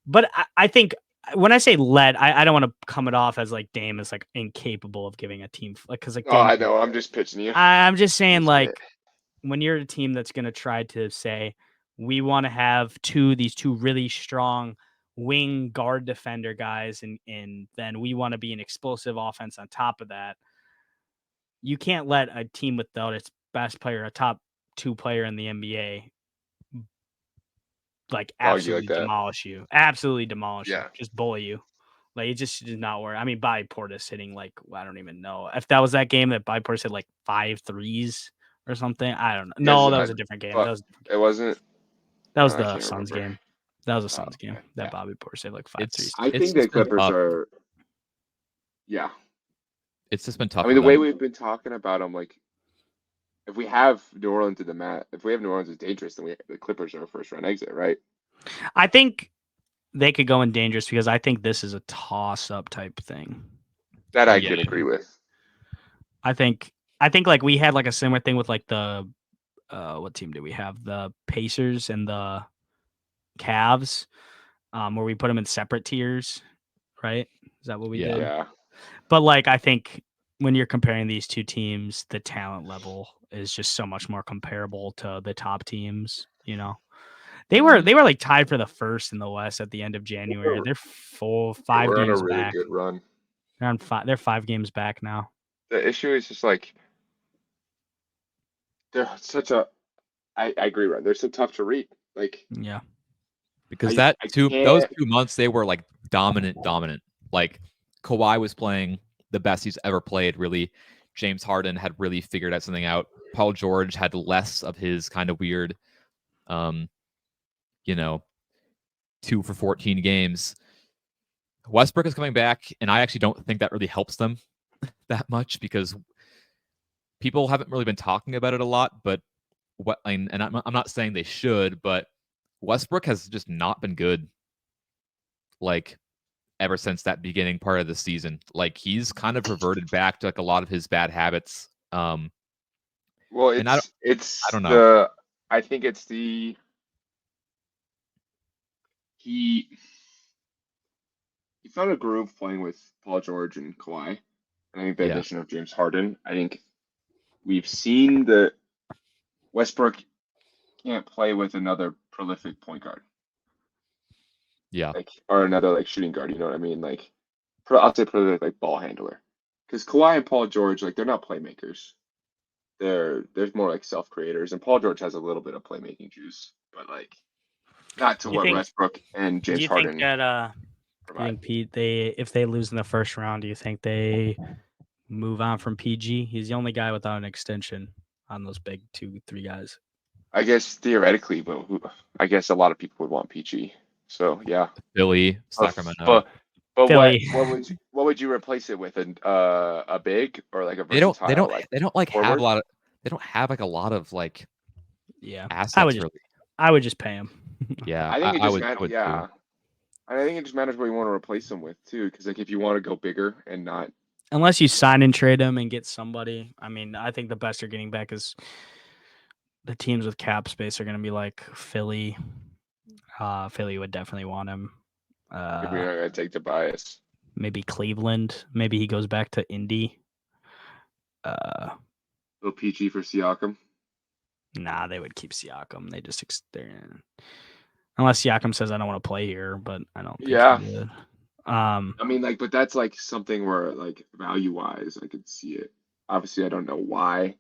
but I think when I say led, I don't want to come it off as like Dame is like incapable of giving a team like because like Oh, I know. I'm just pitching you. I'm just saying Just like when you're a team that's gonna try to say we want to have these two really strong wing guard defender guys, and then we want to be an explosive offense on top of that. You can't let a team without its best player, a top 2 player in the NBA, like absolutely demolish you. Absolutely demolish you. Just bully you. Like it just does not work. I mean, Bobby Portis hitting like I don't even know if that was that game that Bobby Portis hit like 5 threes or something. I don't know. No, that was a different game. It wasn't. That was the Suns game. That was a Suns game that Bobby Portis hit like 5 threes. I think the Clippers are. Yeah. It's just been tough. I mean, the way we've been talking about them, like, if we have New Orleans if we have New Orleans as dangerous, then the Clippers are a first round exit, right? I think they could go in dangerous because I think this is a toss up type thing. That I can agree with. I think like we had like a similar thing with like the what team did we have? The Pacers and the Cavs, where we put them in separate tiers, right? Is that what we did? Yeah. But like I think when you're comparing these two teams, the talent level is just so much more comparable to the top teams, you know. They were like tied for the first in the West at the end of January. They're 5 games on a really back. Good run. They're 5 games back now. The issue is just like they're such a. I agree, Ron. They're so tough to read. Like because those 2 months they were like dominant. Like Kawhi was playing the best he's ever played. Really, James Harden had really figured out something out. Paul George had less of his kind of weird, 2 for 14 games. Westbrook is coming back, and I actually don't think that really helps them that much because people haven't really been talking about it a lot. But I'm not saying they should, but Westbrook has just not been good. Like ever since that beginning part of the season. Like he's kind of reverted back to like a lot of his bad habits. Well, And it's I don't know. I think it's he found a groove playing with Paul George and Kawhi. And I think the Yeah. addition of James Harden, I think we've seen that Westbrook can't play with another prolific point guard. Yeah. Like, or another like shooting guard, you know what I mean? Like, I'll say prolific like ball handler. Because Kawhi and Paul George, like, they're not playmakers. They're more like self creators, and Paul George has a little bit of playmaking juice, but like not to Do you what think- Westbrook and Do James you think Harden that I provide. think Pete, if they lose in the first round, do you think they move on from PG? He's the only guy without an extension on those big 2-3 guys. I guess theoretically, but I guess a lot of people would want PG. So yeah, Philly, Sacramento. But Philly. what would you replace it with? A big or like a versatile? They don't like have forward? a lot of. They don't have like a lot of like Yeah, assets really. I would just pay him. Yeah, I think it I just would. matters. I would Yeah, too. I think it just matters what you want to replace them with too. Because like if you want to go bigger and not, Unless you sign and trade him and get somebody. I mean, I think the best you're getting back is the teams with cap space are going to be like Philly. Philly would definitely want him. if you're not gonna take Tobias, Maybe Cleveland. Maybe he goes back to Indy. little PG for Siakam. Nah, they would keep Siakam. They just unless Siakam says I don't want to play here, but I don't think Yeah. he would. I mean, like, but that's like something where, like, value wise, I could see it. Obviously, I don't know why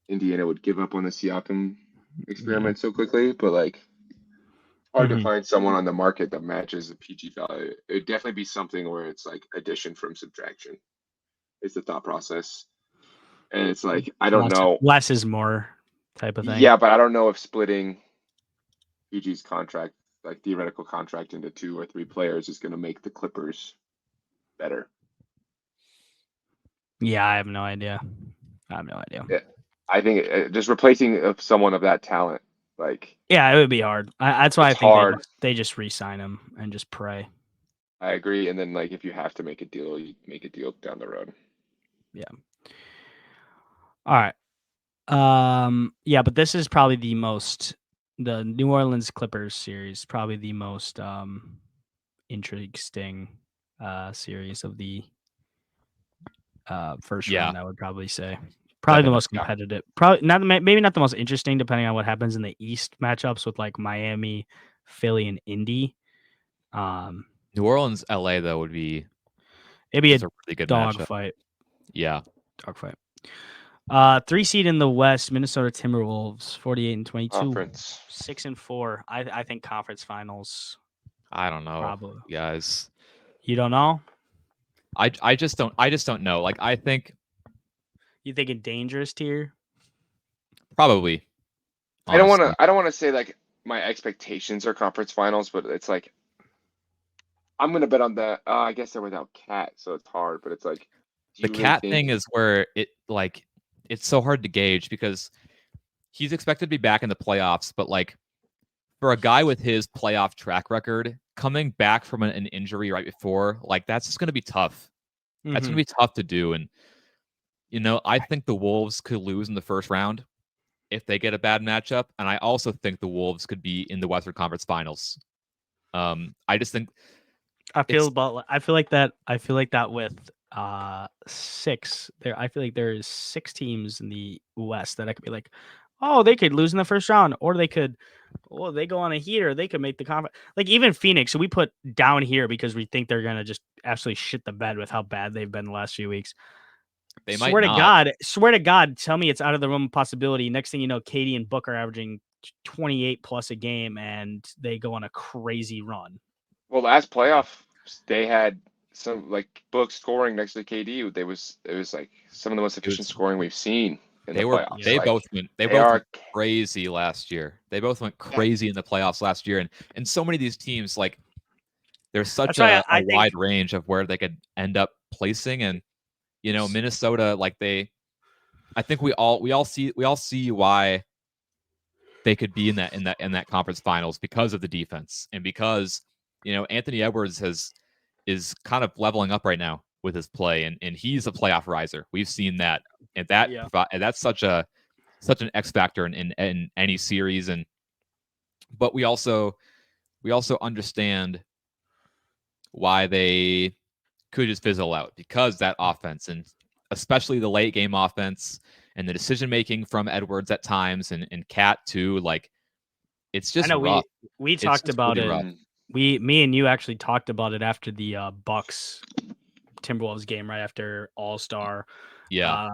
Indiana would give up on the Siakam experiment so quickly, but like, hard to find someone on the market that matches the PG value. It'd definitely be something where it's like addition from subtraction is the thought process. And it's like, I don't know. Less is more type of thing. Yeah, but I don't know if splitting PG's contract, like theoretical contract, into 2 or 3 players is going to make the Clippers better. Yeah, I have no idea. Yeah. I think just replacing someone of that talent, like, Yeah, it would be hard. That's why I It's think hard. they just re-sign him and just pray. I agree. And then, like, if you have to make a deal, you make a deal down the road. All right. Yeah, but this is probably the New Orleans Clippers series, probably the most interesting series of the first Yeah. round, I would probably say. Probably the most Definitely, yeah. competitive. Probably not, maybe not the most interesting, depending on what happens in the East matchups with like Miami, Philly, and Indy. New Orleans, LA though would be It'd be a a really good dog matchup. fight. Yeah. Dogfight. 3 seed in the West, Minnesota Timberwolves, 48-22, Conference. 6-4. I think conference finals. I don't know, Probably. guys. You don't know? I just don't know. Like I think You think a dangerous tier? probably. I don't honestly. want to say like my expectations are conference finals, but it's like I'm gonna bet on that. I guess they're without Cat, so it's hard. But it's like The Cat thing is where it's so hard to gauge because he's expected to be back in the playoffs, but like for a guy with his playoff track record, coming back from an injury right before, like that's just going to be tough. That's going to be tough to do. And, I think the Wolves could lose in the first round if they get a bad matchup. And I also think the Wolves could be in the Western Conference Finals. I just think I feel like that with 6 there. I feel like there is 6 teams in the West that I could be like, oh, they could lose in the first round, or they could, they go on a heater, they could make the conference. Like even Phoenix, who we put down here because we think they're gonna just absolutely shit the bed with how bad they've been the last few weeks. they Swear to God, tell me it's out of the realm of possibility. Next thing you know, Katie and Book are averaging 28 plus a game, and they go on a crazy run. Well, last playoff they had some like Book scoring next to KD. It was like some of the most efficient scoring we've seen in the playoffs. They Like, both went crazy last year. They both went crazy in the playoffs last year, and so many of these teams, like there's such a wide range of where they could end up placing, and Minnesota, like I think we all see why they could be in that conference finals because of the defense and because Anthony Edwards is kind of leveling up right now with his play, and he's a playoff riser. We've seen that, and that's such an X factor in any series. But we also understand why they could just fizzle out, because that offense, and especially the late game offense and the decision making from Edwards at times, and Cat too, like it's just rough. We talked about really it. rough. Me and you actually talked about it after the Bucks Timberwolves game, right after All-Star. Yeah.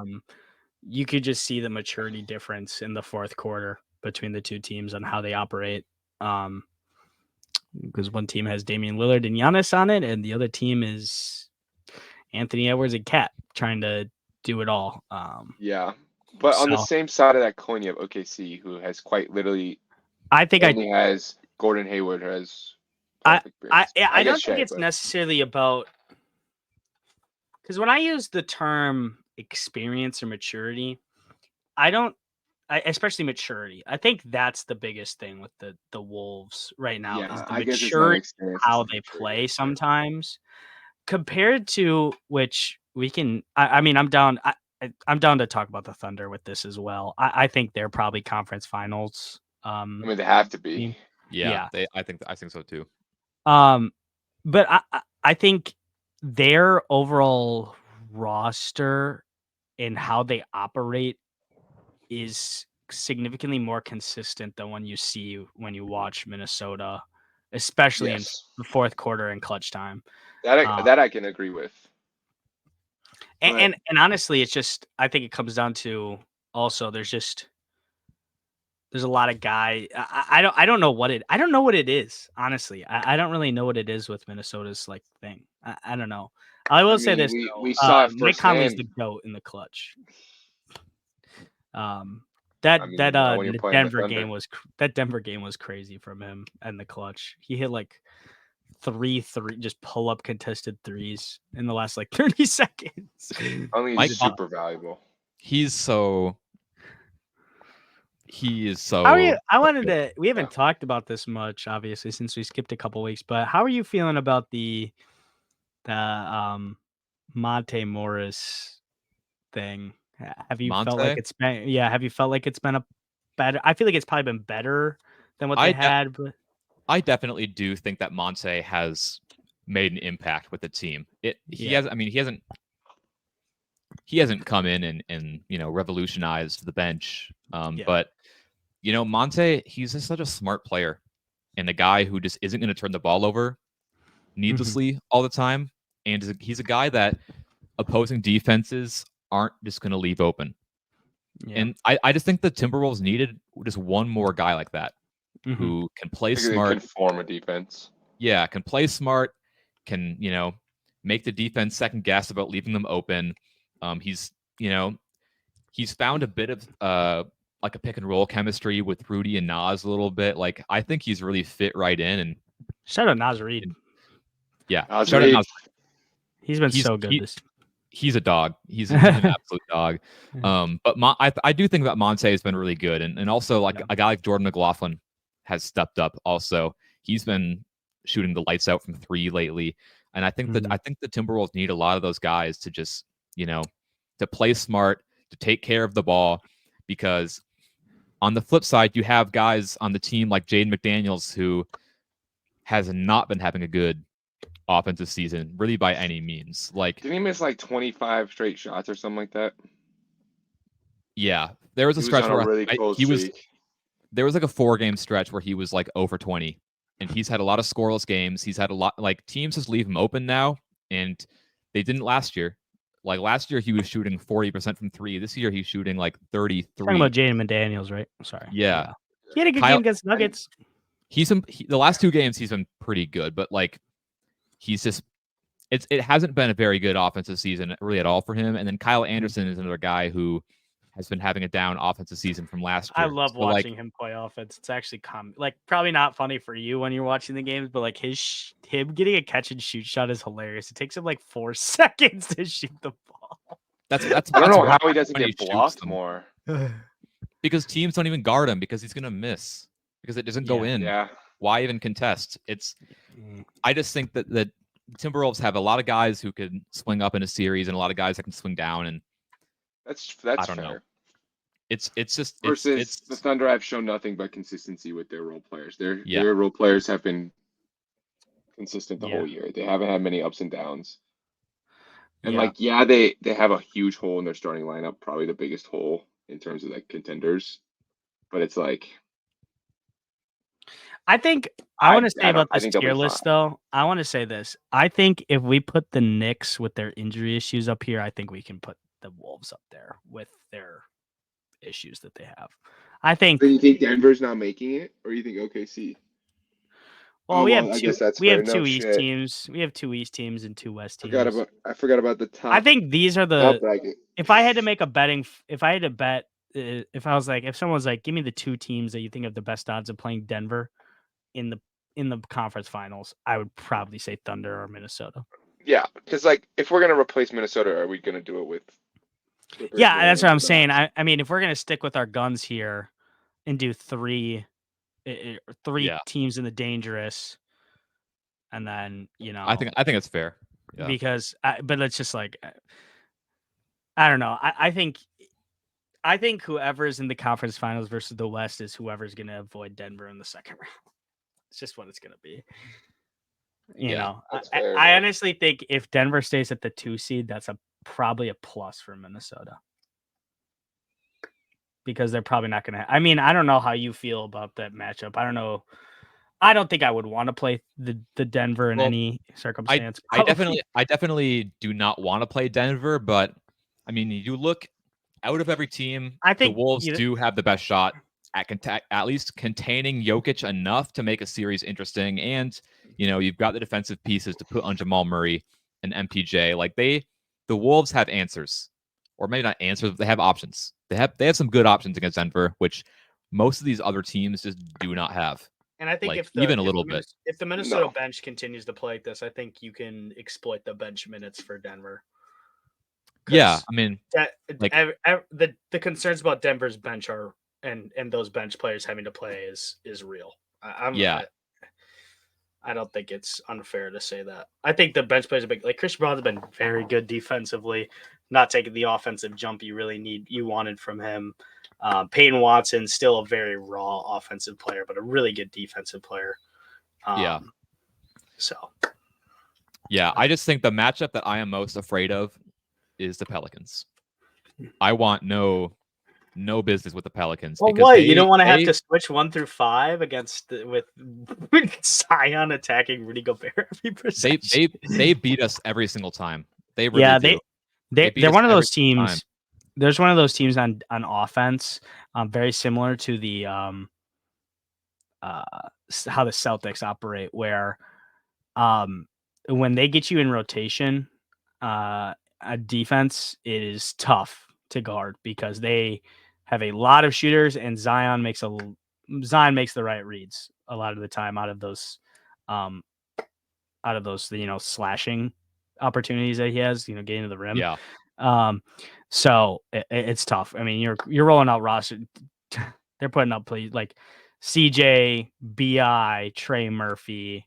You could just see the maturity difference in the fourth quarter between the two teams on how they operate. Because one team has Damian Lillard and Giannis on it, and the other team is Anthony Edwards and Cat trying to do it all. Yeah, but on the so- same side of that coin, you have OKC, who has quite literally. I think only has Gordon Hayward, who has. I I don't guess think Shea, it's but- necessarily about, because when I use the term experience or maturity, especially maturity, I think that's the biggest thing with the Wolves right now, Yeah, is the I guess it's not maturity, experience, how it's they maturity. play sometimes, compared to which we can. I mean, I'm down to talk about the Thunder with this as well. I think they're probably conference finals. I mean, they have to be. Yeah. I think so too. But I think their overall roster and how they operate is significantly more consistent than when you watch Minnesota, especially in the fourth quarter and clutch time. That I can agree with. And honestly, it's just, I think it comes down to also there's a lot of guy. I don't know what it is. Honestly, I don't really know what it is with Minnesota's like thing. I don't know. I will say this. We saw it Mike Conley's firsthand. the GOAT in the clutch. when The you're playing the Denver Thunder. game was crazy from him and the clutch. He hit like three just pull up contested threes in the last like 30 seconds. Only Mike he's super valuable. He is so. How are you? We haven't talked about this much, obviously, since we skipped a couple weeks. But how are you feeling about the Monte Morris thing? Have you felt like it's been? Yeah, have you felt like it's been a better? I feel like it's probably been better than what they had. But I definitely do think that Monte has made an impact with the team. He hasn't come in and revolutionized the bench. But Monte, he's just such a smart player, and a guy who just isn't going to turn the ball over needlessly all the time. And he's a guy that opposing defenses aren't just going to leave open. Yeah. And I just think the Timberwolves needed just one more guy like that, who can play smart, can form a defense. Yeah, can play smart, can make the defense second guess about leaving them open. He's found a bit of like a pick and roll chemistry with Rudy and Naz a little bit. Like, I think he's really fit right in. And shout out Naz Reid. Yeah, shout out Naz. He's been so good. He's a dog. He's an absolute dog. But I do think that Monte has been really good, and also like a guy like Jordan McLaughlin has stepped up. Also, he's been shooting the lights out from three lately, and I think I think the Timberwolves need a lot of those guys to just to play smart, to take care of the ball, because on the flip side, you have guys on the team like Jaden McDaniels, who has not been having a good offensive season, really, by any means. Like, didn't he miss like 25 straight shots or something like that? Yeah, there was a stretch where there was like a 4-game stretch where he was like over 20, and he's had a lot of scoreless games. He's had a lot, like, teams just leave him open now, and they didn't last year. Like, last year he was shooting 40% from three. This year he's shooting like 33. Talking about Jaden McDaniels, right? I'm sorry. Yeah. He had a good game against Nuggets. The last 2 games he's been pretty good, but like, he's just it hasn't been a very good offensive season really at all for him. And then Kyle Anderson is another guy who has been having a down offensive season from last year. I love watching him play offense. It's actually like probably not funny for you when you're watching the games, but like him getting a catch and shoot shot is hilarious. It takes him like 4 seconds to shoot the ball. That's I don't know how he doesn't get blocked more. Because teams don't even guard him, because he's gonna miss, because it doesn't go in. Yeah. Why even contest? I just think that Timberwolves have a lot of guys who can swing up in a series and a lot of guys that can swing down, and That's I don't fair. know. It's just Versus the Thunder have shown nothing but consistency with their role players. Yeah. Their role players have been consistent the Yeah. whole year. They haven't had many ups and downs. And Yeah. they have a huge hole in their starting lineup, probably the biggest hole in terms of like contenders. But it's like I think I want to say about I this think they'll be tier list, though. I want to say this. I think if we put the Knicks with their injury issues up here, I think we can put the Wolves up there with their issues that they have. I think. Do you think Denver's not making it, or you think OKC? Well, we have I two. guess that's We fair. have No two East shit. teams. We have two East teams and two West teams. I forgot about the top. I think these are top the. bracket. If I had to make a betting, if I had to bet, if I was like, if someone was like, give me the two teams that you think have the best odds of playing Denver in the conference finals, I would probably say Thunder or Minnesota. Yeah, because like if we're gonna replace Minnesota, are we gonna do it with? Yeah, that's what I'm saying. I mean, if we're gonna stick with our guns here and do three Yeah. teams in the dangerous, and then I think it's fair. Yeah. because but it's just like I don't know. I think whoever's in the conference finals versus the West is whoever's gonna avoid Denver in the second round. It's just what it's gonna be. You know, I honestly think if Denver stays at the 2 seed, that's probably a plus for Minnesota. Because they're probably not going to. I mean, I don't know how you feel about that matchup. I don't know. I don't think I would want to play the Denver in any circumstance. I definitely do not want to play Denver, but I mean, you look out of every team. I think the Wolves do have the best shot at least containing Jokic enough to make a series interesting, and you've got the defensive pieces to put on Jamal Murray and MPJ. Like the Wolves have answers, or maybe not answers, but they have options. They have some good options against Denver, which most of these other teams just do not have. And I think if the Minnesota bench continues to play like this, I think you can exploit the bench minutes for Denver. Yeah, I mean, the concerns about Denver's bench are and those bench players having to play is real. I don't think it's unfair to say that. I think the bench players are big. Like Chris Brown's been very good defensively, not taking the offensive jump you wanted from him. Peyton Watson, still a very raw offensive player, but a really good defensive player. So. Yeah, I just think the matchup that I am most afraid of is the Pelicans. I want no business with the Pelicans. Well, what? You don't want to have to switch 1 through 5 with Zion attacking Rudy Gobert every possession. They beat us every single time. They really do. They're one of those teams. There's one of those teams on offense, very similar to the how the Celtics operate, where when they get you in rotation, a defense is tough to guard because they have a lot of shooters, and Zion makes the right reads a lot of the time out of those slashing opportunities that he has, getting to the rim. Yeah. So it's tough. I mean, you're rolling out roster. They're putting up plays like CJ, BI, Trey Murphy.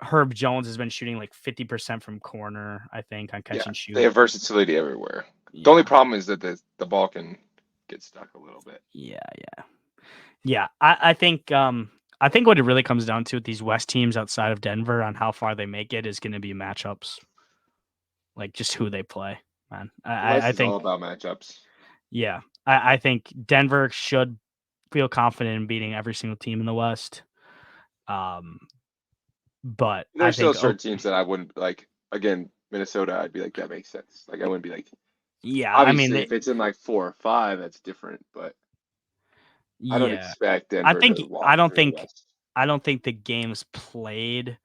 Herb Jones has been shooting like 50% from corner, I think, on catch and shoot. They have versatility everywhere. Yeah. The only problem is that the ball can get stuck a little bit. Yeah. I think what it really comes down to with these West teams outside of Denver on how far they make it is going to be matchups, like just who they play. Man, I think all about matchups. Yeah, I think Denver should feel confident in beating every single team in the West. But there's still certain teams that I wouldn't like. Again, Minnesota, I'd be like, that makes sense. Like I wouldn't be like, yeah. Obviously, I mean, if it's in like 4 or 5, that's different. But I don't expect Denver. I don't think the games played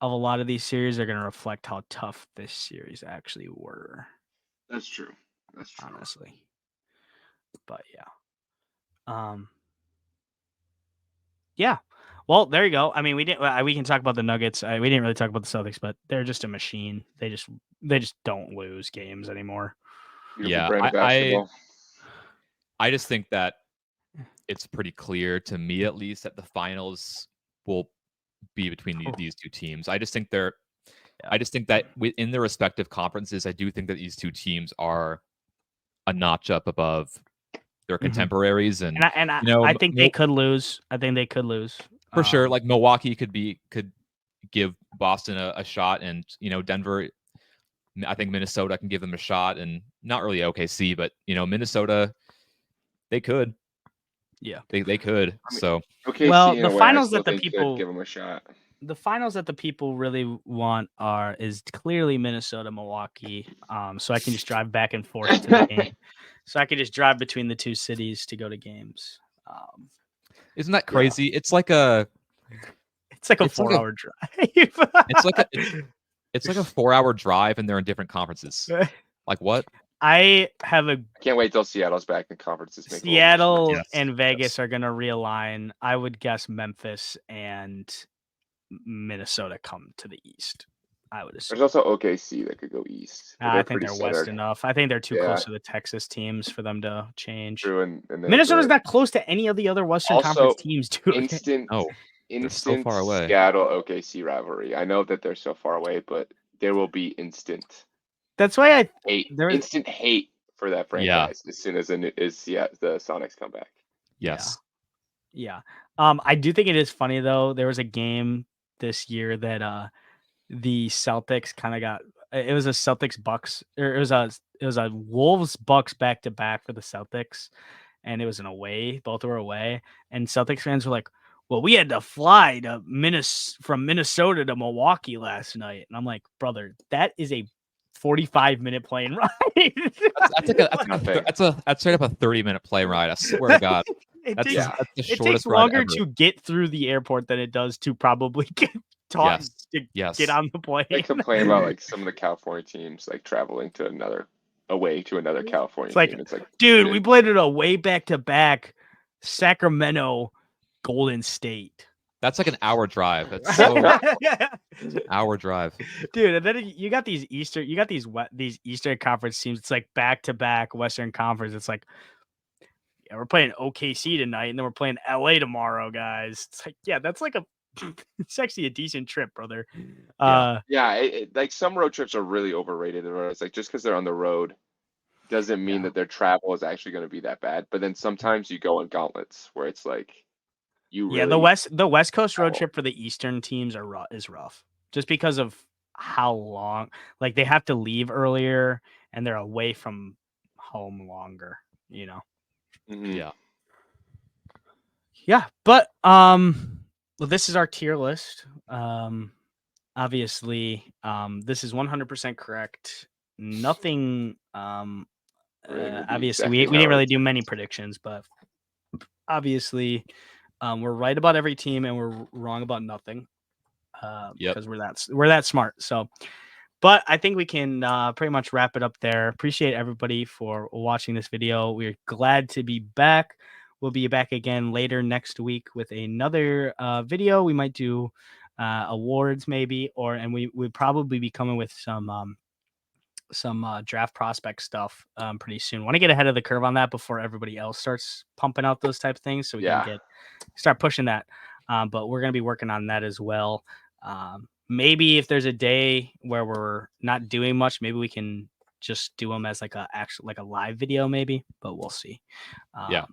of a lot of these series are going to reflect how tough this series actually were. That's true. Honestly. But yeah. Yeah. Well, there you go. I mean, we can talk about the Nuggets. We didn't really talk about the Celtics, but they're just a machine. They just don't lose games anymore. Yeah. I just think that it's pretty clear to me, at least, that the finals will be between these two teams. I just think they're Yeah. I just think that within their respective conferences, I do think that these two teams are a notch up above their contemporaries, and I think they could lose. I think they could lose for sure. Like Milwaukee could give Boston a shot, and Denver. I think Minnesota can give them a shot, and not really OKC, but Minnesota, they could. Yeah, they could. So OKC, well, in the a way, finals I still that the think people could give them a shot. The finals that the people really want is clearly Minnesota, Milwaukee. So I can just drive back and forth to the game. So I could just drive between the two cities to go to games. Isn't that crazy? It's like a 4-hour drive. It's like a 4-hour drive, and they're in different conferences. Like what? I can't wait till Seattle's back in conferences. Seattle and Vegas are going to realign. I would guess Memphis and Minnesota come to the East. I would assume. There's also OKC that could go east. I think they're west enough. I think they're too close to the Texas teams for them to change. True, and Minnesota's not close to any of the other Western Conference teams, dude. Instant so far away. Seattle OKC rivalry. I know that they're so far away, but there will be instant. That's why instant hate for that franchise as soon as the Sonics come back. Yes. Yeah. I do think it is funny though. There was a game this year that the Celtics kind of got. It was a Celtics Bucks, or it was a Wolves Bucks back to back for the Celtics, and it was an away. Both were away, and Celtics fans were like, "Well, we had to fly to from Minnesota to Milwaukee last night," and I'm like, "Brother, that is a 45-minute plane ride." That's straight up a 30-minute plane ride. I swear to God. It takes longer to get through the airport than it does to probably get get on the plane. They complain about like some of the California teams like traveling to another California team. It's like, dude, we played it away back to back, Sacramento, Golden State. That's like an hour drive. That's so hour drive, dude. And then you got these Eastern Conference teams. It's like back to back Western Conference. It's like, yeah, we're playing OKC tonight, and then we're playing LA tomorrow, guys. It's like, yeah, that's like it's actually a decent trip, brother. Like some road trips are really overrated. It's like just because they're on the road doesn't mean that their travel is actually going to be that bad. But then sometimes you go on gauntlets where it's like the West Coast road trip for the Eastern teams is rough just because of how long. Like they have to leave earlier and they're away from home longer. Mm-hmm. Yeah, but well, this is our tier list. Obviously, this is 100% correct. Nothing. Obviously, we didn't really do many predictions, but obviously, we're right about every team and we're wrong about nothing. Because we're that smart. So, but I think we can pretty much wrap it up there. Appreciate everybody for watching this video. We're glad to be back. We'll be back again later next week with another video. We might do awards maybe, and we'd probably be coming with some draft prospect stuff pretty soon. Want to get ahead of the curve on that before everybody else starts pumping out those type of things, so we can start pushing that. But we're going to be working on that as well. Maybe if there's a day where we're not doing much, maybe we can just do them as like a live video maybe, but we'll see.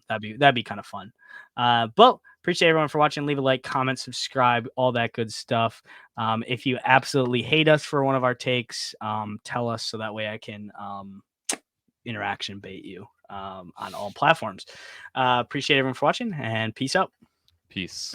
That'd be kind of fun. But appreciate everyone for watching. Leave a like, comment, subscribe, all that good stuff. If you absolutely hate us for one of our takes, tell us so that way I can interaction bait you on all platforms. Appreciate everyone for watching, and peace out. Peace.